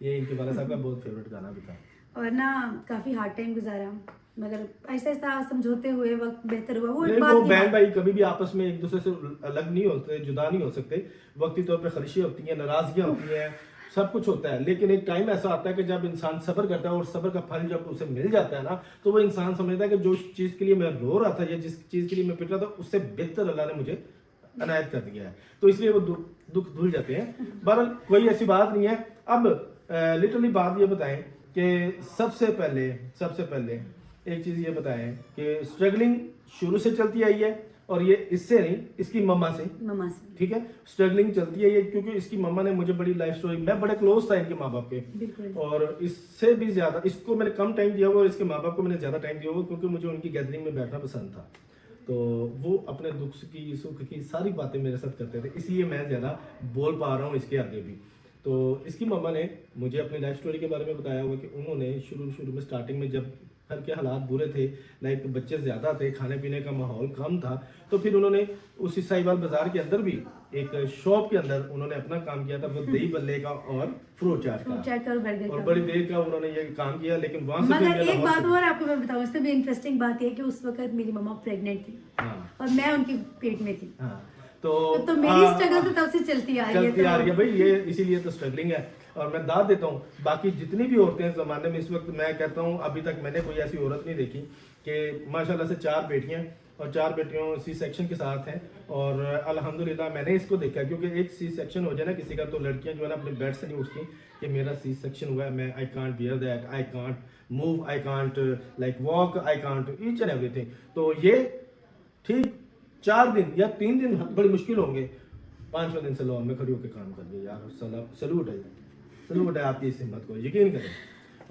ये इनके वाला साहब का बहुत फेवरेट गाना भी था। और ना काफी हार्ड टाइम गुजारा, मगर ऐसा ऐसा समझौते हुए वक्त बेहतर हुआ। वो नहीं, एक बात वो की बहन बात- भाई कभी भी आपस में एक दूसरे से अलग नहीं होते, जुदा नहीं हो सकते। वक्ती तौर पे खलिशियाँ होती हैं, नाराजगियाँ होती हैं, सब कुछ होता है, लेकिन एक टाइम ऐसा आता है कि जब इंसान सब्र करता है और सब्र का फल जब उसे मिल जाता है ना, तो वो इंसान समझता है कि जो चीज़ के लिए मैं रो रहा था या जिस चीज़ के लिए मैं पिट रहा था, उससे बेहतर अल्लाह ने मुझे अनायत कर दिया है। तो इसलिए वो दुख धुल जाते हैं। बहरहाल कोई ऐसी बात नहीं है। अब लिटरली बात ये बताएं कि सबसे पहले एक चीज़ ये बताएं कि स्ट्रगलिंग शुरू से चलती आई है, और ये इससे नहीं, इसकी मम्मा से, ठीक है, स्ट्रगलिंग चलती है ये, क्योंकि इसकी मम्मा ने मुझे बड़ी लाइफ स्टोरी, मैं बड़े क्लोज था इनके माँ बाप के, और इससे भी ज्यादा इसको मैंने कम टाइम दिया हुआ और इसके माँ बाप को मैंने ज्यादा टाइम दिया हुआ, क्योंकि मुझे उनकी गैदरिंग में बैठना पसंद था। तो वो अपने दुख की सुख की सारी बातें मेरे साथ करते थे, इसलिए मैं ज्यादा बोल पा रहा हूँ इसके आगे भी। तो इसकी मम्मा ने मुझे अपनी लाइफ स्टोरी के बारे में बताया हुआ कि उन्होंने शुरू में स्टार्टिंग में जब घर के हालात बुरे थे, लाइक बच्चे ज़्यादा थे, खाने पीने का माहौल कम था, तो फिर उन्होंने उसी साहिवाल बाजार के अंदर भी एक शॉप के अंदर उन्होंने अपना काम किया था, वो दही बल्ले का और फ्रूट चाट का, और बड़ी देर का उन्होंने ये काम किया। लेकिन वहाँ से मगर एक बात और आपको मैं बताऊँ, इसमें भी इंटरेस्टिंग बात है कि उस वक्त मेरी मम्मा प्रेग्नेंट थी, और मैं उनके पेट में थी। तो मेरी स्ट्रगल तो तब से चलती आ रही है भाई, ये इसीलिए तो स्ट्रगलिंग है। और मैं दाद देता हूँ बाकी जितनी भी औरतें इस जमाने में, इस वक्त मैं कहता हूँ अभी तक मैंने कोई ऐसी औरत नहीं देखी कि माशाल्लाह से 4 बेटियां और 4 बेटियों सी सेक्शन के साथ हैं और अल्हम्दुलिल्लाह मैंने इसको देखा क्योंकि एक सी सेक्शन हो जाए ना किसी का तो लड़कियां जो है ना अपने बेड से नहीं उठती कि मेरा सी सेक्शन हुआ है, मैं I can't bear that, I can't move, I can't like walk, I can't each and everything. तो ये ठीक 4 दिन या 3 दिन बड़ी मुश्किल होंगे, 5वें दिन सैलून में खड़ी होकर काम कर दिया यार, सलूट है आपकी इस हिम्मत को, यकीन करें।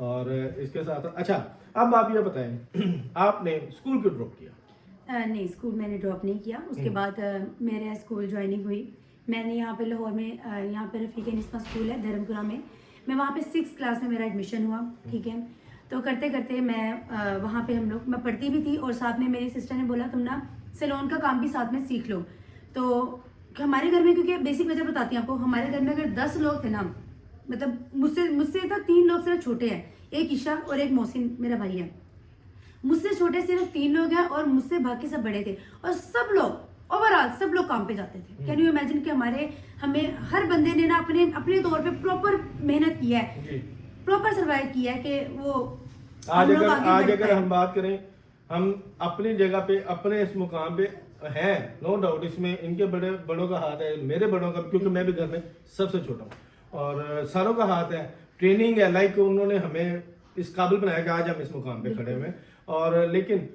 और इसके साथ अच्छा अब आप ये बताएं आपने स्कूल क्यों ड्रॉप किया? नहीं, स्कूल मैंने ड्रॉप नहीं किया। उसके बाद मेरे स्कूल ज्वाइनिंग हुई। मैंने यहाँ पे लाहौर में यहाँ पे रफ़ीक निस्मा स्कूल है धर्मपुरा में, मैं वहाँ पे 6th क्लास में मेरा एडमिशन हुआ, ठीक है। तो करते करते मैं वहाँ पे मैं पढ़ती भी थी और साथ में मेरी सिस्टर ने बोला तुम ना सैलून का काम भी साथ में सीख लो। तो हमारे घर में, क्योंकि बेसिक वजह बताती हूँ आपको, हमारे घर में अगर 10 लोग थे ना, मतलब मुझसे तो 3 लोग सिर्फ छोटे हैं, एक ईशा और एक मोहसिन मेरा भाई है। मुझसे छोटे सिर्फ 3 लोग हैं और मुझसे बाकी सब बड़े थे और सब लोग ओवरऑल सब लोग काम पे जाते थे। कैन यू इमेजिन कि हमें हर बंदे ने ना अपने तौर पे प्रॉपर मेहनत की है, प्रॉपर सर्वाइव किया है कि वो आज अगर हम बात करें, हम अपनी जगह पे अपने इस मुकाम पे हैं, नो डाउट, इसमें इनके बड़ों का हाथ है, मेरे बड़ों का, क्योंकि मैं भी घर में सबसे छोटा हूँ और सारों का हाथ है, ट्रेनिंग है, लाइक उन्होंने हमें इस काबिल बनाया कि आज हम इस मुकाम पे खड़े हुए। और लेकिन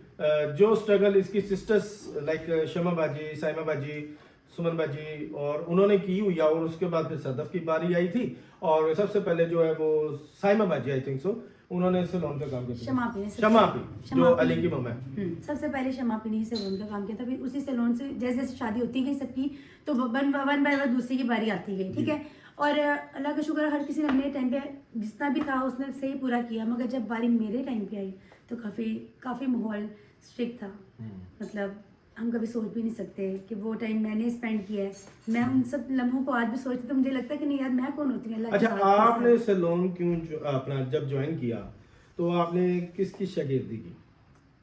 जो स्ट्रगल इसकी सिस्टर्स लाइक शमा बाजी, साइमा बाजी, सुमन बाजी और उन्होंने की हुई है, और उसके बाद फिर सदफ की बारी आई थी और सबसे पहले जो है वो साइमा बाजी, आई थिंक सो, उन्होंने सैलून का काम किया। शमापी जो अली की मम्मा है, सबसे पहले शमापी ने सैलून का काम किया था। फिर उसी सैलून से जैसे जैसे शादी होती गई सबकी, तो वन बाय वन दूसरी की बारी आती गई, ठीक है। और अल्लाह का शुक्र, हर किसी ने अपने टाइम पे जितना भी था उसने सही पूरा किया। मगर जब बारी मेरे टाइम पे आई तो काफ़ी माहौल स्ट्रिक्ट था। मतलब हम कभी सोच भी नहीं सकते कि वो टाइम मैंने स्पेंड किया है। मैं उन सब लम्हों को आज भी सोचती तो मुझे लगता है कि नहीं यार, मैं कौन होती हूँ अल्लाह के अच्छा, साथ। आपने सैलून क्यों अपना जब ज्वाइन किया तो आपने किसकी शागिर्दी की?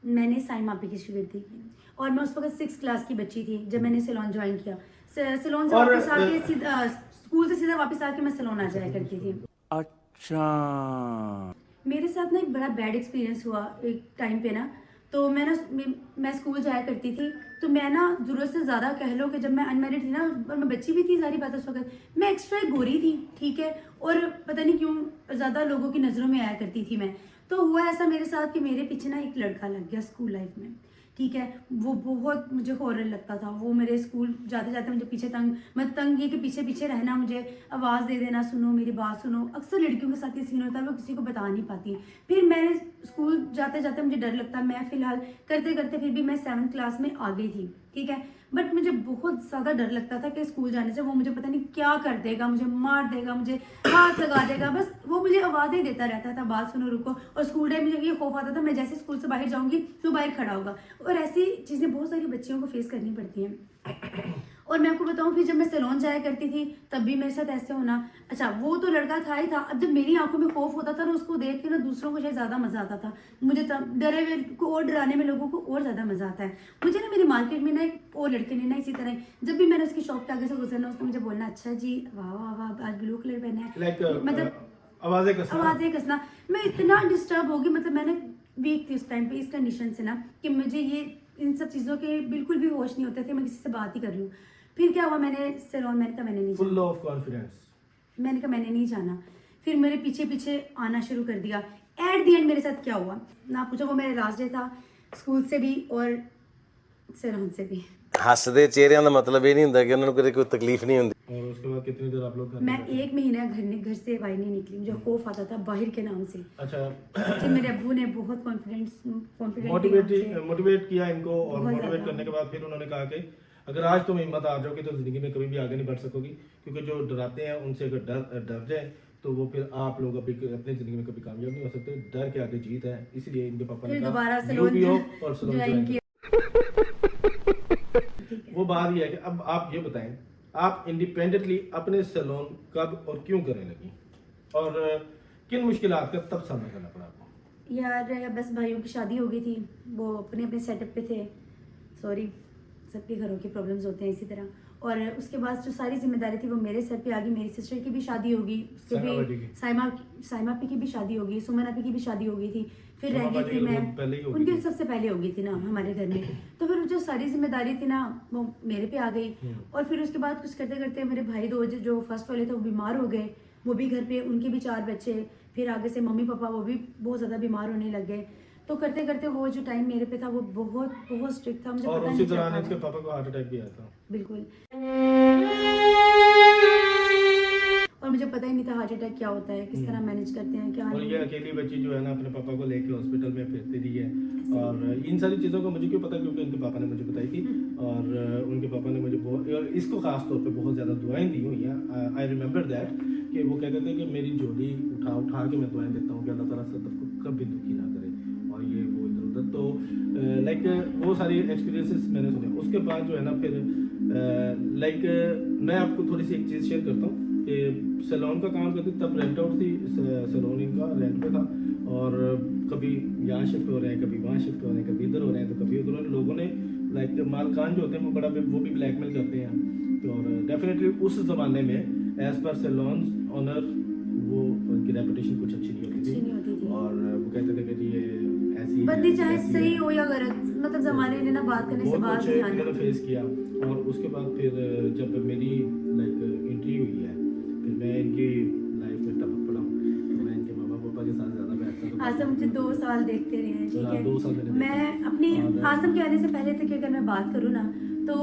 मैंने साइमा पे की शागिर्दी की और मैं उस वक्त 6th क्लास की बच्ची थी जब मैंने सैलून ज्वाइन किया। सैलून से वापस आके सीधा स्कूल से सीधा वापस आके मैं सैलून आ जाया करती थी। अच्छा, मेरे साथ ना एक बड़ा बैड एक्सपीरियंस हुआ एक टाइम पे ना। तो मैं स्कूल जाया करती थी, तो मैं ना ज़रूरत से ज़्यादा कह लो कि जब मैं अनमेरिड थी ना और मैं बच्ची भी थी, सारी बात उस वक्त, मैं एक्स्ट्रा गोरी थी, ठीक है। और पता नहीं क्यों ज़्यादा लोगों की नज़रों में आया करती थी मैं। तो हुआ ऐसा मेरे साथ कि मेरे पीछे ना एक लड़का लग गया स्कूल लाइफ में, ठीक है। वो बहुत मुझे हॉरर लगता था। वो मेरे स्कूल जाते जाते मुझे पीछे तंग ये कि पीछे पीछे रहना, मुझे आवाज़ दे देना, सुनो मेरी बात सुनो। अक्सर लड़कियों के साथ ये सीन होता है, वो किसी को बता नहीं पाती। फिर मैंने स्कूल जाते जाते मुझे डर लगता, मैं फिलहाल करते करते फिर भी मैं 7th क्लास में आ गई थी, ठीक है। बट मुझे बहुत ज़्यादा डर लगता था कि स्कूल जाने से वो मुझे पता नहीं क्या कर देगा, मुझे मार देगा, मुझे हाथ लगा देगा। बस वो मुझे आवाज़ें देता रहता था, बात सुनो रुको। और स्कूल टाइम मुझे ये खौफ आता था मैं जैसे स्कूल से बाहर जाऊंगी तो बाहर खड़ा होगा। और ऐसी चीज़ें बहुत सारी बच्चियों को फेस करनी पड़ती हैं। और मैं आपको बताऊं, फिर जब मैं सैलून जाया करती थी तब भी मेरे साथ ऐसे होना। अच्छा, वो तो लड़का था ही था। अब जब मेरी आंखों में खौफ होता था ना, उसको देख के ना दूसरों को शायद ज़्यादा मज़ा आता था। मुझे तब डरे हुए को और डराने में लोगों को और ज़्यादा मज़ा आता है। मुझे ना मेरी मार्केट में ना एक और लड़के ने ना इसी तरह, जब भी मैंने उसकी शॉप के आगे से गुजरना, उसने मुझे बोलना अच्छा जी वाह वाह वाह आज ब्लू कलर पहना है, मतलब आवाज़ें कसना। मैं इतना डिस्टर्ब होगी, मतलब मैंने वीक थी उस टाइम पे इस कंडीशन से ना कि मुझे ये इन सब चीज़ों के बिल्कुल भी होश नहीं होते थे, मैं किसी से बात ही कर रही हूँ। फिर क्या हुआ, मैंने सैलून मैंने कहा मैंने नहीं जाना, फुल ऑफ कॉन्फिडेंस, मैंने कहा मैंने नहीं जाना। फिर मेरे पीछे पीछे आना शुरू कर दिया। एट द एंड मेरे साथ क्या हुआ ना पूछो, वो मेरे लास्ट डे था स्कूल से भी और सैलून से भी। हसदे चेहरिਆਂ ਦਾ मतलब ये नहीं ਹੁੰਦਾ कि उन्होंने कोई तकलीफ नहीं होती। और उसके बाद कितनी देर आप लोग मैं 1 महीना घर से बाहर नहीं निकली, मुझे खौफ आता था बाहर के नाम से। अच्छा, तो मेरे अब्बू ने बहुत कॉन्फिडेंट मोटिवेट किया इनको, और मोटिवेट करने के बाद फिर उन्होंने कहा कि अगर आज तुम हिम्मत आ जाओगे तो जिंदगी में कभी भी आगे नहीं बढ़ सकोगी, क्योंकि जो डराते हैं उनसे अगर डर जाए तो वो फिर आप लोग अपनी जिंदगी में कभी कामयाब नहीं हो सकते। डर के आगे जीत है, इसलिए इनके पापा ने दोबारा सैलून वो बात ये है कि अब आप ये बताएं, आप इंडिपेंडेंटली अपने सैलून कब और क्यों करने लगी, और किन मुश्किलात का तब सामना करना पड़ा आपको? यार बस भाइयों की शादी हो गई थी, वो अपने अपने सेटअप पे थे। सॉरी, सबके घरों की प्रॉब्लम्स होते हैं इसी तरह। और उसके बाद जो सारी जिम्मेदारी थी वो मेरे सर पे आ गई। मेरी सिस्टर की भी शादी होगी, उसके भी साइमा पी की भी शादी होगी, सुमन आपी की भी शादी हो गई थी, फिर रह गई थी मैं, उनकी सबसे पहले हो गई थी ना हमारे घर में। तो फिर जो सारी जिम्मेदारी थी ना वो मेरे पे आ गई। और फिर उसके बाद कुछ करते करते मेरे भाई दो जो फर्स्ट वाले थे वो बीमार हो गए, वो भी घर पे, उनके भी 4 बच्चे, फिर आगे से मम्मी पापा वो भी बहुत ज़्यादा बीमार होने लग गए। तो करते करते वो जो टाइम मेरे पे था वो बहुत बहुत स्ट्रिक्ट था, मुझे और पता उसी नहीं दौरान चलता इसके था। पापा को हार्ट अटैक भी आया था। बिल्कुल, और मुझे पता ही नहीं था हार्ट अटैक क्या होता है, किस तरह मैनेज करते हैं, क्या और नहीं। ये अकेली बच्ची जो है ना अपने पापा को लेके हॉस्पिटल में फिरती रही है। और इन सारी चीज़ों को मुझे क्यों पता, क्योंकि उनके पापा ने मुझे बताई थी। और उनके पापा ने मुझे बहुत, और इसको खास तौर पे बहुत ज़्यादा दुआएं दी हुई हैं। आई रिमेंबर दैट कि वो कहते थे कि मेरी झोली उठा के मैं दुआएं देता हूँ कि अल्लाह ताला सदफ को कभी दुखी ना करे, और ये वो इधर उधर। तो लाइक वो सारी एक्सपीरियंसेस मैंने सुने। उसके बाद जो है ना फिर लाइक मैं आपको थोड़ी सी एक चीज़ शेयर करता हूँ कि सैलून का काम करती तब रेंट आउट थी, सैलून इनका रेंट पे था। और कभी यहाँ शिफ्ट हो रहे हैं, कभी वहाँ शिफ्ट हो रहे हैं, कभी इधर हो रहे हैं, तो कभी उधर हो रहे हैं। लोगों ने लाइक मालकान जो होते हैं वो बड़ा वो भी ब्लैकमेल करते हैं। तो और डेफिनेटली उस ज़माने में एज पर सैलून ऑनर वो उनकी रेपुटेशन कुछ अच्छी नहीं होती थी। और वो कहते थे कि जी ये ऐसी बंदी चाहे ऐसी सही है। हो या गलत, मतलब जमाने ने ना बात करने से बहुत बात कुछ नहीं इन्होंने आना। फेस किया। और उसके बाद फिर जब मेरी लाइक एंट्री हुई है, फिर मैं इनकी लाइफ में टपक पड़ा हूँ। तो मैं इनके मामा पापा के साथ ज़्यादा बैठता था। आसम मुझे 2 साल देखते रहे हैं, ठीक है। 2 साल मैंने मैं अपनी आसम के आने से पहले तक अगर मैं बात करूँ ना तो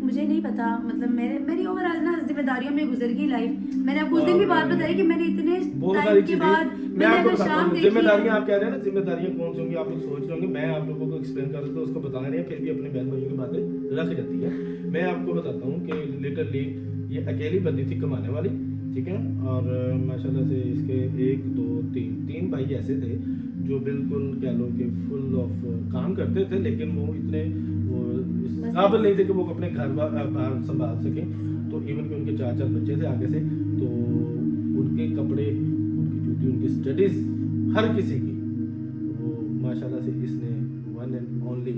मुझे नहीं पता, मतलब मेरी ओवरऑल ना जिम्मेदारियों में गुजर गई लाइफ। मैंने आपको उस दिन भी बात बताई कि मैंने इतने बहुत सारी टाइम के चीजें बाद मैं मैंने आपको अगर बताता शाम हूँ। देखी जिम्मेदारियां है, आप कह रहे हैं ना, जिम्मेदारियां कौन सी होंगी आप लोग सोच रहे होंगे। मैं आप लोगों को एक्सप्लेन कर रहा था, उसको बताना नहीं है, फिर भी अपने बहन भाइयों की बातें रख जाती है। मैं आपको बताता हूँ कि लिटरली ये अकेली बंदी थी कमाने वाली, ठीक है। और माशाल्लाह से इसके 1 2 3 भाई ऐसे थे जो बिल्कुल कह लो कि फुल ऑफ काम करते थे, लेकिन वो इतने वो इस काबिल नहीं थे कि वो अपने घर बाहर संभाल सकें। तो इवन कि उनके 4 बच्चे थे आगे से, तो उनके कपड़े, उनकी जूती, उनकी स्टडीज़ हर किसी की, वो माशाल्लाह से इसने वन एंड ओनली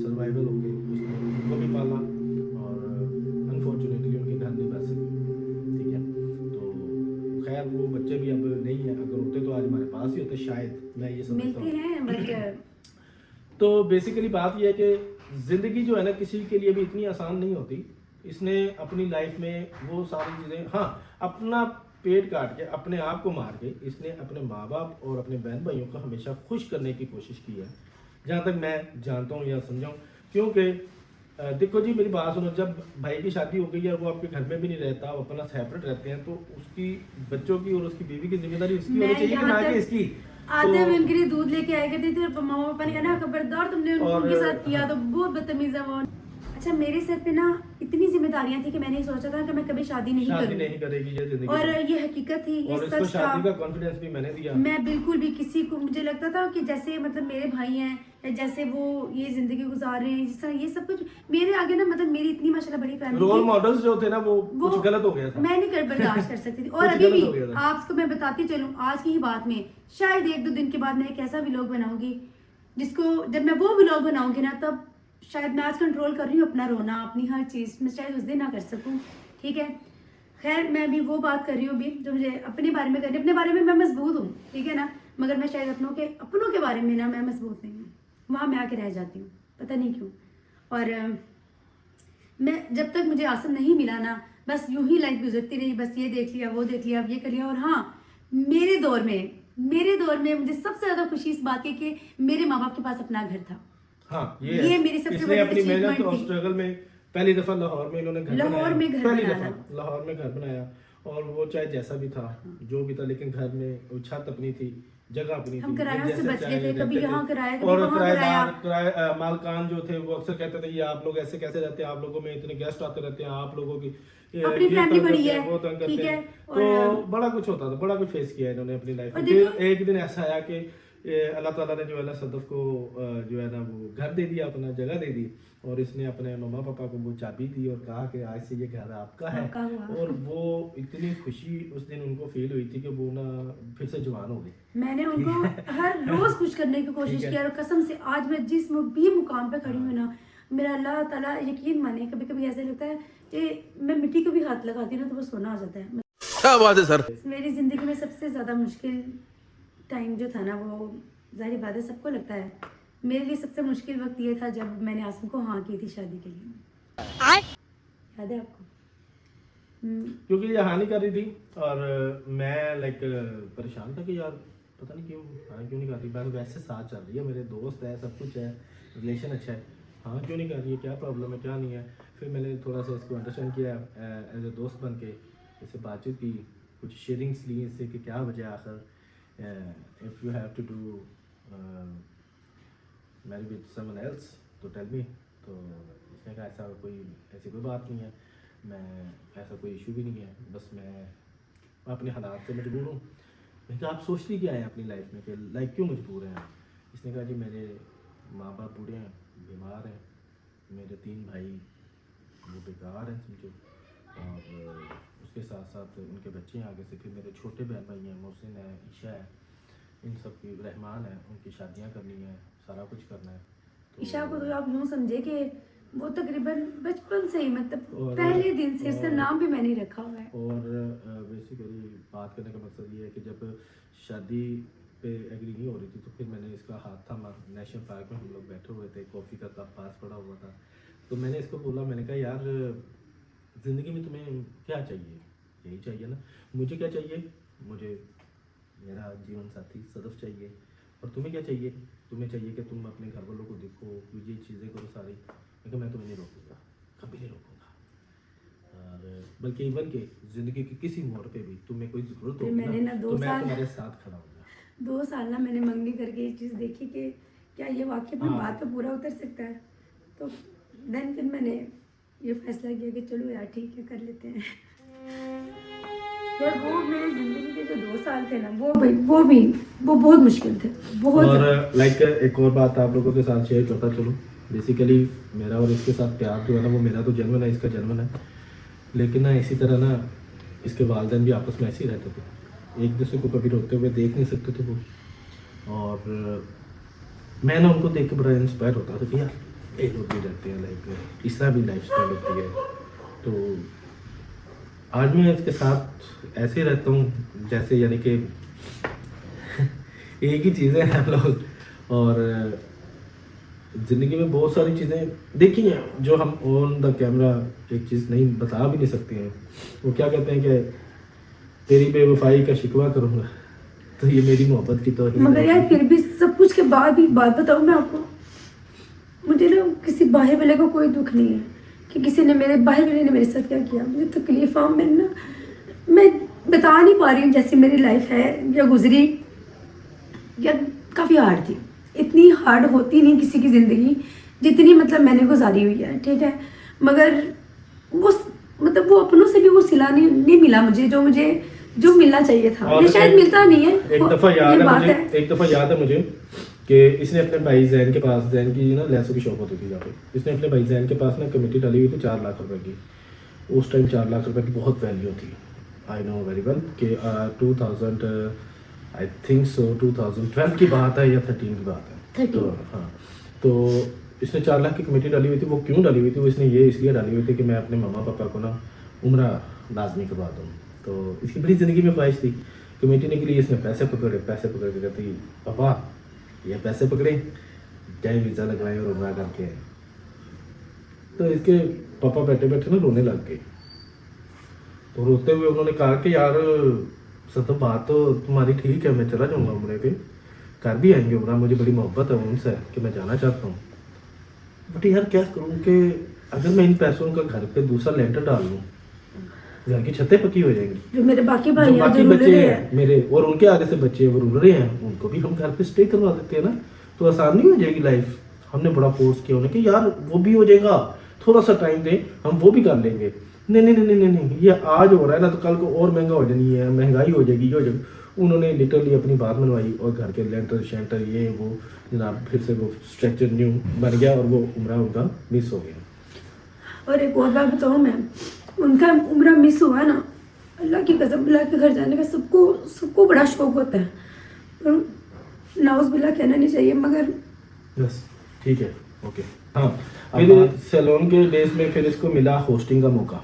सर्वाइवल हो गई। उसने उनको भी पाला और अनफॉर्चुनेटली उनके घर नहीं बच सके, ठीक है। तो खैर वो बच्चे भी अब नहीं है, अगर होते तो आज हमारे पास ही होते शायद, मैं ये समझता मिलते हूँ। हैं बट तो बेसिकली बात यह है कि ज़िंदगी जो है ना किसी के लिए भी इतनी आसान नहीं होती। इसने अपनी लाइफ में वो सारी चीज़ें, हाँ, अपना पेट काट के, अपने आप को मार के, इसने अपने माँ बाप और अपने बहन भाइयों को हमेशा खुश करने की कोशिश की है, जहाँ तक मैं जानता हूँ या समझाऊँ। क्योंकि देखो जी मेरी बात सुनो, जब भाई की शादी हो गई है, वो आपके घर में भी नहीं रहता, वो अपना सेपरेट रहते हैं, तो उसकी बच्चों की और उसकी बीवी की जिम्मेदारी उसकी होनी चाहिए कि ना कि इसकी। आते हुए उनके लिए दूध लेके आए करते थे, मामा पापा ने कहा ना खबरदार तुमने उनके साथ किया तो बहुत बदतमीज है वो। अच्छा, मेरे सर पे ना इतनी जिम्मेदारियां थी कि मैंने सोचा था कि मैं कभी शादी नहीं करेगी ये जिंदगी, और ये हकीकत थी, ये और इसको सच शादी था। का कॉन्फिडेंस भी मैंने दिया। मैं बिल्कुल भी किसी को, मुझे लगता था कि जैसे मतलब मेरे भाई हैं या जैसे वो ये जिंदगी गुजार रहे हैं, जिस तरह ये सब कुछ मेरे आगे ना, मतलब मेरी इतनी माशाल्लाह बड़ी फैमिली, रोल मॉडल्स जो थे ना वो कुछ गलत हो गया था, मैं नहीं कर बर्दाश्त कर सकती थी। और कुछ अभी गलत हो गया भी था। आपको मैं बताती चलूं, आज की ही बात में शायद 1-2 दिन के बाद मैं एक ऐसा व्लॉग बनाऊंगी जिसको जब मैं वो व्लॉग बनाऊंगी ना, तब शायद मैं आज कंट्रोल कर रही हूँ अपना रोना, अपनी हर चीज़ मैं शायद उस दिन ना कर सकूँ, ठीक है। खैर मैं अभी वो बात कर रही हूँ अभी जो मुझे अपने बारे में करनी, अपने बारे में मैं मजबूत हूँ, ठीक है ना, मगर मैं शायद अपनों के बारे में ना मैं मजबूत नहीं हूँ, वहाँ मैं आके रह जाती हूँ, पता नहीं क्यों। और मैं जब तक मुझे आसम नहीं मिला ना, बस यूं ही लाइफ गुजरती रही, बस ये देख लिया, वो देख लिया, अब ये कर लिया। और हाँ, मेरे दौर में मुझे सबसे ज़्यादा खुशी इस बात की कि मेरे माँ बाप के पास अपना घर था। हाँ, ये मेरी सबसे बड़ी अपनी मेहनत achievement और थी। स्ट्रगल में पहली दफा लाहौर में इन्होंने घर बनाया, लाहौर में घर बनाया, और वो चाहे जैसा भी था, जो भी था, लेकिन घर में छत अपनी थी, जगह अपनी हम थी, किराया जैसे से बच चाहे गए थे, कभी रहते यहाँ थे। किराया, कभी और वहाँ किराया मालकान जो थे वो अक्सर कहते थे ये आप लोग ऐसे कैसे रहते हैं, आप लोगों में इतने गेस्ट आते रहते हैं, आप लोगों की अपनी फैमिली बड़ी है, वो तंग करते ठीक है। हैं। तो बड़ा कुछ होता था, बड़ा कुछ फेस किया इन्होंने अपनी लाइफ में। फिर एक दिन ऐसा आया कि अल्लाह ताला ने जो है ना सदफ को जो है ना वो घर दे दिया, अपना जगह दे दी, और इसने अपने मम्मा पापा को वो चाबी दी और कहा कि आज से ये घर आपका है। और वो इतनी खुशी उस दिन उनको फील हुई थी कि वो ना फिर से जवान हो गई। मैंने उनको हर रोज खुश करने की कोशिश की, और कसम से आज मैं जिस भी मुकाम पे खड़ी हूँ ना, मेरा अल्लाह ताला यकीन माने, कभी कभी ऐसा लगता है कि मैं मिट्टी को भी हाथ लगाती हूँ ना तो वो सोना हो जाता है। क्या बात है सर। मेरी ज़िंदगी में सबसे ज़्यादा मुश्किल टाइम जो था ना, वो ज़ाहिर बात है सबको लगता है, मेरे लिए सबसे मुश्किल वक्त ये था जब मैंने आसिम को हाँ की थी शादी के लिए। याद है आपको? क्योंकि ये हाँ नहीं कर रही थी और मैं लाइक परेशान था कि यार पता नहीं क्यों हाँ क्यों नहीं कर रही। मैं वैसे साथ चल रही है, मेरे दोस्त है, सब कुछ है, रिलेशन अच्छा है, हाँ क्यों नहीं कर रही है, क्या प्रॉब्लम है, क्या नहीं है। फिर मैंने थोड़ा सा इसको अंडरस्टैंड किया एज ए दोस्त बन के, इससे बातचीत की, कुछ शेयरिंग्स ली इससे कि क्या वजह आखिर if you have to do marry with someone else तो टेल मी। तो इसने कहा ऐसी कोई बात नहीं है, मैं ऐसा कोई इशू भी नहीं है, बस मैं अपने हालात से मजबूर हूँ। मैंने कहा आप सोचती क्या है अपनी लाइफ में कि लाइक क्यों मजबूर हैं? इसने कहा जी मेरे माँ बाप बूढ़े हैं, बीमार हैं, मेरे 3 भाई वो बेकार हैं समझो, और उसके साथ साथ उनके बच्चे हैं आगे से, फिर मेरे छोटे बहन भाई हैं, मोहसिन है, ईशा है, इन सब की रहमान है, उनकी शादियाँ करनी है, सारा कुछ करना है। तो ईशा को तो आप यूँ समझे कि वो तकरीबन बचपन से ही, मतलब पहले दिन से, इसका नाम भी मैंने रखा हुआ है। और बेसिकली बात करने का मकसद ये है कि जब शादी पे एग्री नहीं हो रही थी तो फिर मैंने इसका हाथ थामा। नेशनल पार्क में हम लोग बैठे हुए थे, कॉफ़ी का कप पास पड़ा हुआ था, तो मैंने इसको बोला, मैंने कहा यार ज़िंदगी में तुम्हें क्या चाहिए? यही चाहिए ना। मुझे क्या चाहिए? मुझे मेरा जीवन साथी सदफ चाहिए। और तुम्हें क्या चाहिए? तुम्हें चाहिए कि तुम अपने घर वालों को देखो, ये चीज़ें करो सारी। मैं तुम्हें नहीं रोकूंगा, कभी नहीं रोकूंगा। और बल्कि इवन के ज़िंदगी के किसी मोड़ पे भी तुम्हें कोई ज़रूरत होगी ना, तो मैं तुम्हारे साथ खड़ा हूँगा। 2 साल ना मैंने मंगनी करके ये चीज़ देखी कि क्या ये वाकई में बात पे पूरा उतर सकता है। तो देन फिर मैंने ये फैसला किया कि चलो यार ठीक है, कर लेते हैं। यार वो मेरे ज़िंदगी के जो 2 साल थे ना, वो बहुत मुश्किल थे, बहुत। और लाइक एक और बात आप लोगों के साथ शेयर करता चलो। बेसिकली मेरा और इसके साथ प्यार जो है ना, वो मेरा तो जन्मन है, इसका जन्मन है, लेकिन ना इसी तरह ना इसके वालिदैन भी आपस में ऐसे ही रहते थे, एक दूसरे को कभी रोते हुए देख नहीं सकते थे वो। और मैं ना उनको देख के बड़ा इंस्पायर होता था कि यार ये लोग भी रहते हैं, लाइक इस तरह भी लाइफ स्टाइल होती है। तो आज मैं इसके साथ ऐसे ही रहता हूँ जैसे यानी कि एक ही चीज़ें हैं हम लोग। और ज़िंदगी में बहुत सारी चीज़ें देखी हैं जो हम ऑन द कैमरा एक चीज़ नहीं बता भी नहीं सकते हैं। वो क्या कहते हैं कि तेरी बेवफाई का शिकवा करूँगा, तो ये मेरी मोहब्बत की तौहीन है। मगर यार फिर भी सब कुछ के बाद भी बात बताऊँ मैं आपको, मुझे ना किसी बाहर वाले को कोई दुख नहीं है कि किसी ने मेरे बाहर वाले ने मेरे साथ क्या किया। मुझे तकलीफ मैंने ना, मैं बता नहीं पा रही हूँ जैसी मेरी लाइफ है या गुजरी, या काफ़ी हार्ड थी। इतनी हार्ड होती नहीं किसी की ज़िंदगी जितनी मतलब मैंने गुजारी हुई है, ठीक है। मगर वो मतलब वो अपनों से भी वो सिला नहीं मिला मुझे जो मिलना चाहिए था, ये शायद मिलता नहीं है। एक दफ़ा याद है मुझे कि इसने अपने भाई जैन के पास, जैन की ना लैसों की शॉप होती थी यहाँ पे, इसने अपने भाई जैन के पास ना कमेटी डाली हुई थी 4 लाख रुपए की। उस टाइम 4 लाख रुपए की बहुत वैल्यू थी। आई नो वेरी वेल कि 2000 आई थिंक सो 2012 की बात है या 13 की बात है। तो हाँ, तो इसने 4 लाख की कमेटी डाली हुई थी। वो क्यों डाली हुई थी? वो इसने ये इसलिए डाली हुई थी कि मैं अपने मम्मा पापा को ना उम्रा लाजमी करवा दूँ। तो इसकी बड़ी ज़िंदगी में ख्वाहिश थी। कमेटी के लिए इसने पैसे पकड़ के कहती पापा ये पैसे पकड़े, जाए वीज़ा लगवाए और उम्रा करके। तो इसके पापा बैठे बैठे ना रोने लग गए। तो रोते हुए उन्होंने कहा कि यार सब बात तो तुम्हारी ठीक है, मैं चला जाऊँगा उम्रे पे, कर भी आएंगे उम्रा, मुझे बड़ी मोहब्बत है उनसे कि मैं जाना चाहता हूँ। बट यार क्या करूँ कि अगर मैं इन पैसों का घर पे दूसरा लेंटर डाल लूँ, घर की छतें पक्की हो जाएंगी। जो मेरे बाकी भाई बाकी बच्चे हैं मेरे और उनके आगे से बच्चे वो रूल रहे हैं, उनको भी हम घर पे स्टे करवा देते हैं ना, तो आसान नहीं हो जाएगी लाइफ। हमने बड़ा फोर्स किया उन्हें कि यार वो भी हो जाएगा, थोड़ा सा टाइम दें, हम वो भी कर लेंगे। नहीं, ये आज हो रहा है ना तो कल को और महंगा हो जानी है, महंगाई हो जाएगी, ये हो जाएगी। उन्होंने लिटरली अपनी बात मनवाई और घर के लेंटर शेंटर ये वो जनाब फिर से वो स्ट्रक्चर न्यू बन गया और वो उम्रा उनका मिस हो गया। और एक और बात बताऊँ मैं, उनका उम्रा मिस हुआ ना, अल्लाह की कसम, अल्लाह के घर जाने का सबको बड़ा शौक होता है, और नाउज़ बिल्लाह कहना नहीं चाहिए, मगर बस ठीक है ओके हाँ, फिर सैलून के बेस में फिर इसको मिला होस्टिंग का मौका।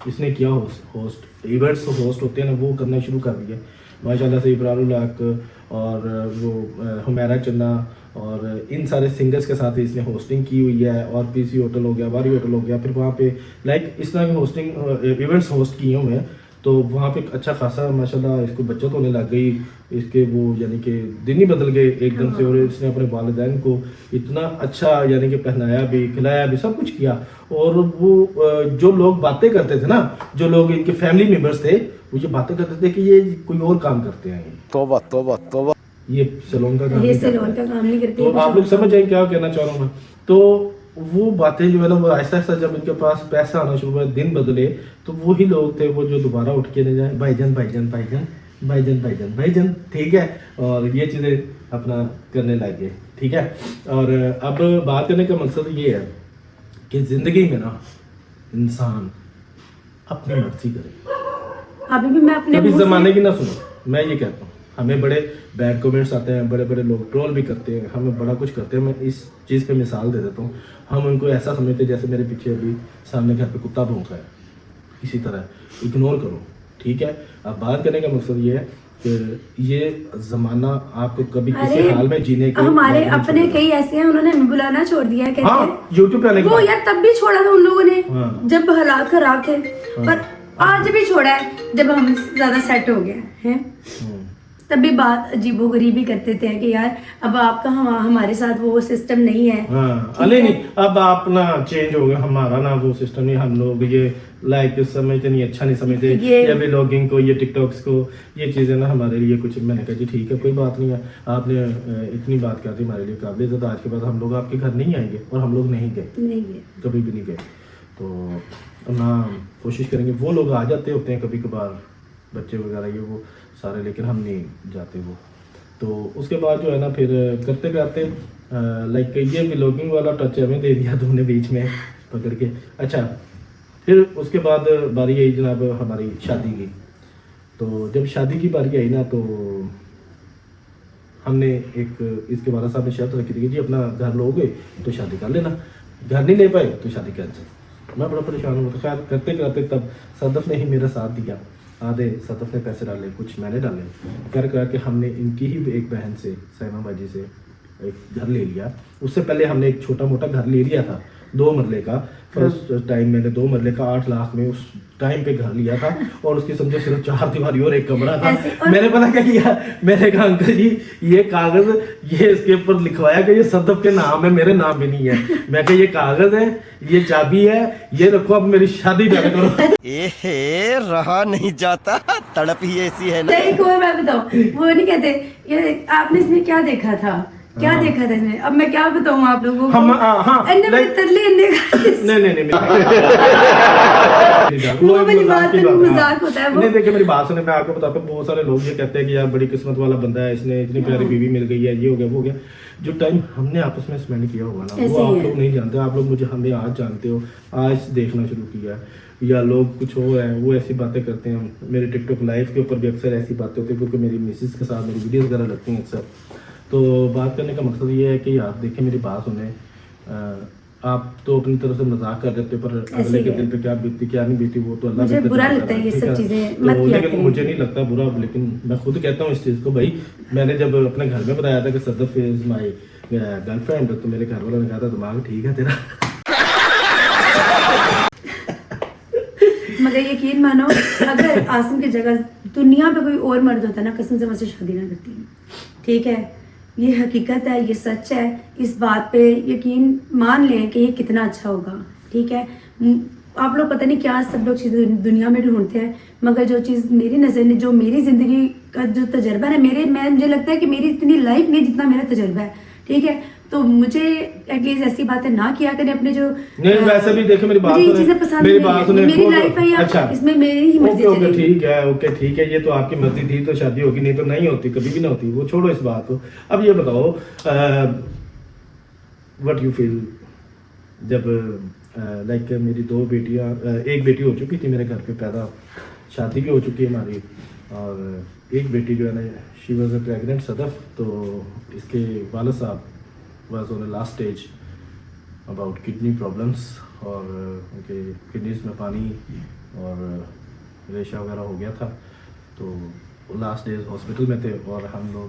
इसने किया होस्ट इवेंट्स होस्ट होते हैं ना, वो करना शुरू कर दिया माशाल्लाह से। इब्रारुल हक और वो हुमैरा चन्ना और इन सारे सिंगर्स के साथ इसने होस्टिंग की हुई है। और पीसी होटल हो गया, बारी होटल हो गया, फिर वहाँ पे लाइक इस तरह के होस्टिंग इवेंट्स होस्ट किए हुए हैं। तो वहाँ पे अच्छा खासा माशाल्लाह इसको बचत होने लग गई। इसके वो यानी कि दिन ही बदल गए एकदम से। और इसने अपने वालिदैन को इतना अच्छा यानी कि पहनाया भी, खिलाया भी, सब कुछ किया। और वो जो लोग बातें करते थे ना, जो लोग इनके फैमिली मेम्बर्स थे, वो ये बातें करते थे कि ये कोई और काम करते हैं, तौबा तौबा तौबा, ये सैलून का काम ये नहीं सैलून करते। का काम नहीं करते। तो आप लोग समझ जाए क्या कहना चाह रहा हूँ मैं। तो वो बातें जो है ना, वो ऐसा ऐसा जब इनके पास पैसा आना शुरू हुआ, दिन बदले, तो वही लोग थे वो जो दोबारा उठ के नहीं जाए भाईजान भाईजान भाईजान भाईजान भाईजान भाईजान, ठीक है। और ये चीज़ें अपना करने लग गए, ठीक है। और अब बात करने का मकसद ये है कि ज़िंदगी में ना इंसान अपनी मर्जी करे, अभी भी मैं अपने कभी मुंह से- ज़माने की ना सुनो। मैं ये कहता हूँ, हमें बड़े बैड कमेंट्स आते हैं, बड़े बड़े लोग ट्रोल भी करते हैं, हमें बड़ा कुछ करते हैं। मैं इस चीज़ पे मिसाल दे देता हूँ। हम उनको ऐसा समझते हैं जैसे मेरे पीछे अभी सामने घर पे कुत्ता भौंक रहा है, इसी तरह इग्नोर करो, ठीक है। अब बात करने का मकसद ये है कि ये ज़माना आपको कभी किसी अरे, हाल में जीने के हमारे नहीं अपने छोड़ेगा। कई ऐसे हैं, उन्होंने हमें बुलाना छोड़ दिया है, कहते हाँ, हैं यूट्यूब पे आने के वो बाद। यार तब भी छोड़ा था उन लोगों ने, हाँ। जब हालात खराब थे। पर आज भी छोड़ा है जब हम ज्यादा सेट हो गए हैं। तब भी बात अजीबो गरीबी करते थे कि यार अब आपका हमारे साथ वो सिस्टम नहीं है। हाँ, ठीक अले है? नहीं, अब आप ना चेंज हो गया, हमारा ना वो सिस्टम नहीं। हम लोग ये लाइक समझते नहीं, अच्छा नहीं समझते ये व्लॉगिंग को, ये टिकटॉक्स को, ये चीज़ें ना हमारे लिए कुछ। मैंने कहा जी ठीक है, कोई बात नहीं है, आपने इतनी बात कर दी हमारे लिए काबिल इज़्ज़त। आज के बाद हम लोग आपके घर नहीं आएंगे, और हम लोग नहीं गए, नहीं है। कभी भी नहीं गए। तो ना कोशिश करेंगे। वो लोग आ जाते होते हैं कभी कभार, बच्चे वगैरह ये वो सारे, लेकिन हम नहीं जाते वो। तो उसके बाद जो है ना, फिर करते करते लाइक ये व्लॉगिंग वाला टच हमें दे दिया तुमने बीच में पकड़ के। अच्छा, फिर उसके बाद बारी आई जनाब हमारी शादी की। तो जब शादी की बारी आई ना, तो हमने एक इसके वाला साहब ने शर्त रखी थी कि जी अपना घर लोगे तो शादी कर लेना, घर नहीं ले पाए तो शादी कैंसिल। मैं बड़ा परेशान हुआ। खैर करते करते तब सदफ ने ही मेरा साथ दिया। आधे सदफ ने पैसे डाले, कुछ मैंने डाले, कर के हमने इनकी ही एक बहन से, सैमा बाजी से, एक घर ले लिया। उससे पहले हमने एक छोटा मोटा घर ले लिया था, 2 मरले का। फर्स्ट टाइम मैंने 2 मरले का 8 लाख में उस टाइम पे घर लिया था। और उसकी समझो सिर्फ 4 दीवारी और एक कमरा था। मैंने पता क्या किया, मैंने कहा अंकल जी ये कागज, ये इसके ऊपर लिखवाया कि ये सदफ के नाम है, मेरे नाम भी नहीं है। मैं कहा ये कागज है, ये चाबी है, ये रखो, अब मेरी शादी डन करो। ए रहा नहीं जाता, तड़प ही ऐसी है ना। एक और मैं बताऊं, वो नहीं कहते ये आपने इसमें क्या देखा था, क्या देखा था इसमें। अब मैं क्या बताऊं आप लोगों को। हाँ, अन्य में तरले अन्य का नहीं वो वाली बात पे मजाक होता है वो। नहीं, देखिए मेरी बात सुने, मैं आपको बताता हूँ। बहुत सारे लोग ये कहते हैं कि यार बड़ी किस्मत वाला बंदा है, इसने इतनी प्यारी बीवी मिल गई है, ये हो गया वो हो गया। जो टाइम हमने आपस में स्पेंड किया होगा ना, वो आप लोग नहीं जानते। आप लोग मुझे हमें आज जानते हो, आज देखना शुरू किया है। या लोग कुछ हो रहे हैं, वो ऐसी बातें करते हैं। मेरे टिकटॉक लाइव के ऊपर भी अक्सर ऐसी बातें होती है, क्योंकि मेरी मिसेस के साथ मेरी वीडियोस वगैरह लगती हैं अक्सर। तो बात करने का मकसद ये है कि आप देखें, मेरी बात सुने। आप तो अपनी तरफ से मजाक कर देते, पर अगले के दिल पे क्या बीतती क्या नहीं बीती वो तो अल्लाह मुझे बुरा लगता है ये सब चीजें मत किया लेकिन करें। मुझे नहीं लगता बुरा, लेकिन मैं खुद कहता हूँ इस चीज़ को। भाई मैंने जब अपने घर में बताया था कि सदफ इज माई गर्लफ्रेंड, तो मेरे घर वालों ने कहा था दिमाग ठीक है तेरा। मगर यकीन मानो, अगर आसिम की जगह दुनिया पे कोई और मर्द होता ना, कसम से मुझसे शादी ना करती। ठीक है, ये हकीकत है, ये सच है। इस बात पे यकीन मान लें कि ये कितना अच्छा होगा। ठीक है, आप लोग पता नहीं क्या सब लोग चीज़ें दुनिया में ढूंढते हैं, मगर जो चीज़ मेरी नज़र में, जो मेरी ज़िंदगी का जो तजर्बा है, मुझे लगता है कि मेरी इतनी लाइफ नहीं जितना मेरा तजर्बा है। ठीक है, तो मुझे एटलीस्ट ऐसी बातें ना किया करें अपने जो नहीं, वैसे भी देखे मेरी बात मुझे ये सुने, चीज़ें पसंद मेरी नहीं बात है। सुने, मेरी वो तो- लाइफ है या अच्छा, इसमें मेरी ही मर्जी ओके चलेगी। ठीक है, ये तो आपकी मर्जी थी तो शादी होगी, नहीं तो नहीं होती, कभी भी ना होती। वो छोड़ो इस बात को। अब ये बताओ व्हाट यू फील जब लाइक मेरी 2 बेटियां, एक बेटी हो चुकी थी मेरे घर पे पैदा, शादी भी हो चुकी है हमारी, और एक बेटी जो है ना, she was a pregnant Sadaf. तो इसके वालिद साहब was on the last stage, about kidney problems और उनके किडनीज में पानी और रेशा वगैरह हो गया था, तो लास्ट डेज हॉस्पिटल में थे और हम लोग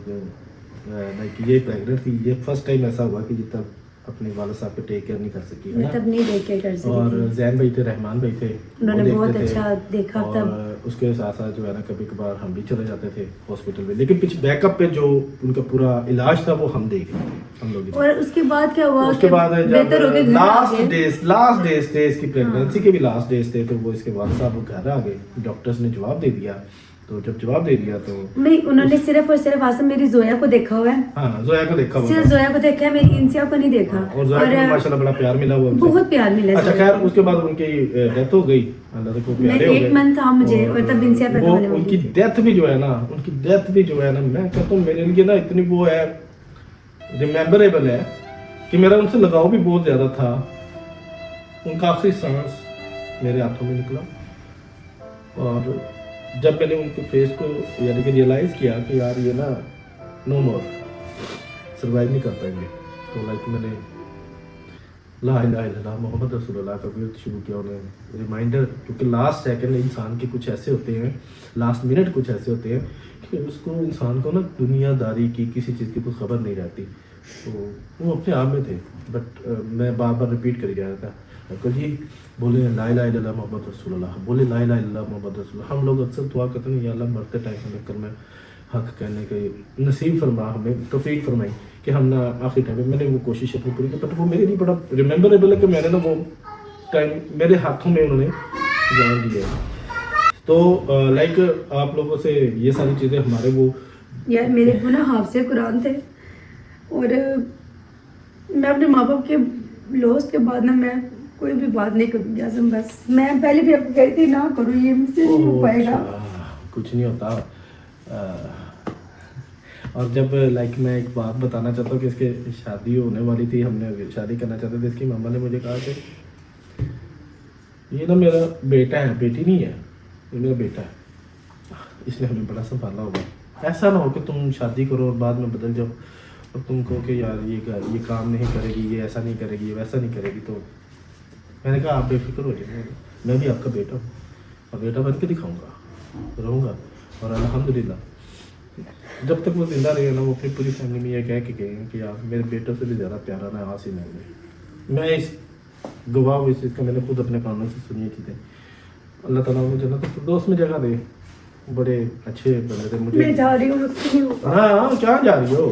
लाइक ये प्रेगनेंट थी। ये फर्स्ट टाइम ऐसा हुआ कि जब तक अपने वालिद साहब को टेक केयर नहीं कर सकी, है मैं ना? तब नहीं देख के कर सकी और थी। जैन भाई थे, रहमान भाई थे, उन्होंने वो बहुत देखते थे। अच्छा देखा और तब। उसके साथ साथ जो है ना कभी कभार हम भी चले जाते थे हॉस्पिटल में, लेकिन पीछे बैकअप पे जो उनका पूरा इलाज था वो हम देख रहे थे, हम लोग। और उसके बाद क्या हुआ? उसके बाद बेहतर हो गए, घर आ गए। लास्ट डेज थे इसकी प्रेगनेंसी के भी लास्ट डेज थे, तो वो इसके वालिद साहब वो घर आ गए। डॉक्टर्स ने जवाब दे दिया, तो जब जवाब दे दिया तो नहीं, उन्होंने सिर्फ और सिर्फ आसम मेरी जोया को देखा हुआ है, हाँ जोया को देखा हुआ सिर्फ था। जोया को देखा है, मेरी इंसिया को नहीं देखा। और जोया को माशाल्लाह बड़ा प्यार मिला हुआ, बहुत प्यार मिला। अच्छा खैर उसके बाद उनकी डेथ हो गई, अल्लाह को प्यारे हो गए। 8 मंथ था मुझे और तब इंसिया पैदा होने वाली उनकी थी। डेथ भी जो है ना, उनकी डेथ भी जो है ना, मैं कहता हूँ मेरे लिए ना इतनी वो है, रिमेम्बरेबल है कि मेरा उनसे लगाव भी बहुत ज्यादा था। उनका आखिरी सांस मेरे हाथों में निकला और जब मैंने उनके फेस को यानी कि रियलाइज किया कि यार ये ना नो मोर सर्वाइव नहीं कर पाएंगे, तो लाइक मैंने ला इलाहा इल्लल्लाह मोहम्मद रसूलुल्लाह का विर्द शुरू किया। उन्हें रिमाइंडर, क्योंकि लास्ट सेकंड इंसान के कुछ ऐसे होते हैं, लास्ट मिनट कुछ ऐसे होते हैं कि उसको इंसान को ना दुनियादारी की किसी चीज़ की कोई खबर नहीं रहती, तो वो अपने आप में थे। बट मैं बार बार रिपीट कर रहा था, अंकल जी बोले ला इलाहा इल्लल्लाह मोहम्मद रसूलुल्लाह, बोले ला इलाहा इल्लल्लाह मोहम्मद रसूलुल्लाह। हम लोग अक्सर दुआ करते हैं या अल्लाह मरते टाइम हमें कलमा हक कहने के नसीब फरमा, हमें तौफीक फरमाई कि हम ना आखिरी टाइम में मैंने वो कोशिश अपनी पूरी की। बट वो मेरे लिए बड़ा रिमेम्बरेबल है कि मैंने ना वो टाइम मेरे हाथों में उन्होंने जान दिया। तो लाइक आप लोगों से ये सारी चीज़ें हमारे वो यार मेरे वो ना हाफिज़े कुरान थे और मैं अपने माँ बाप के लॉस के बाद ना मैं कोई भी बात नहीं करूँगी आज़म। बस मैं पहले भी आपको कही थी ना करो, ये मुझसे नहीं हो पाएगा। कुछ नहीं होता। और जब लाइक मैं एक बात बताना चाहता हूँ कि इसके शादी होने वाली थी, हमने शादी करना चाहते थे, इसकी मम्मा ने मुझे कहा कि ये ना मेरा बेटा है, बेटी नहीं है, ये मेरा बेटा है, इसने हमें बड़ा संभाला होगा। ऐसा ना हो कि तुम शादी करो और बाद में बदल जाओ और तुम कहो कि यार ये काम नहीं करेगी, ये ऐसा नहीं करेगी, ये वैसा नहीं करेगी। तो मैंने कहा आप बेफिक्र हो जाइए, मैं भी आपका बेटा हूँ और बेटा बन के दिखाऊँगा, रहूँगा। और अल्हम्दुलिल्लाह जब तक वो जिंदा रहे ना, वो अपनी पूरी फैमिली में ये कह के गए हैं कि यार मेरे बेटों से भी ज़्यादा प्यारा ना आज ही मैं इस गवाह हूँ इस चीज़ का, मैंने खुद अपने कानों से सुनी चीज़ें। अल्लाह ताला मुझे जन्नत फिरदौस में जगह दे, बड़े अच्छे बने थे मुझे। मैं जा रही हूँ। हाँ क्या जा रही हो?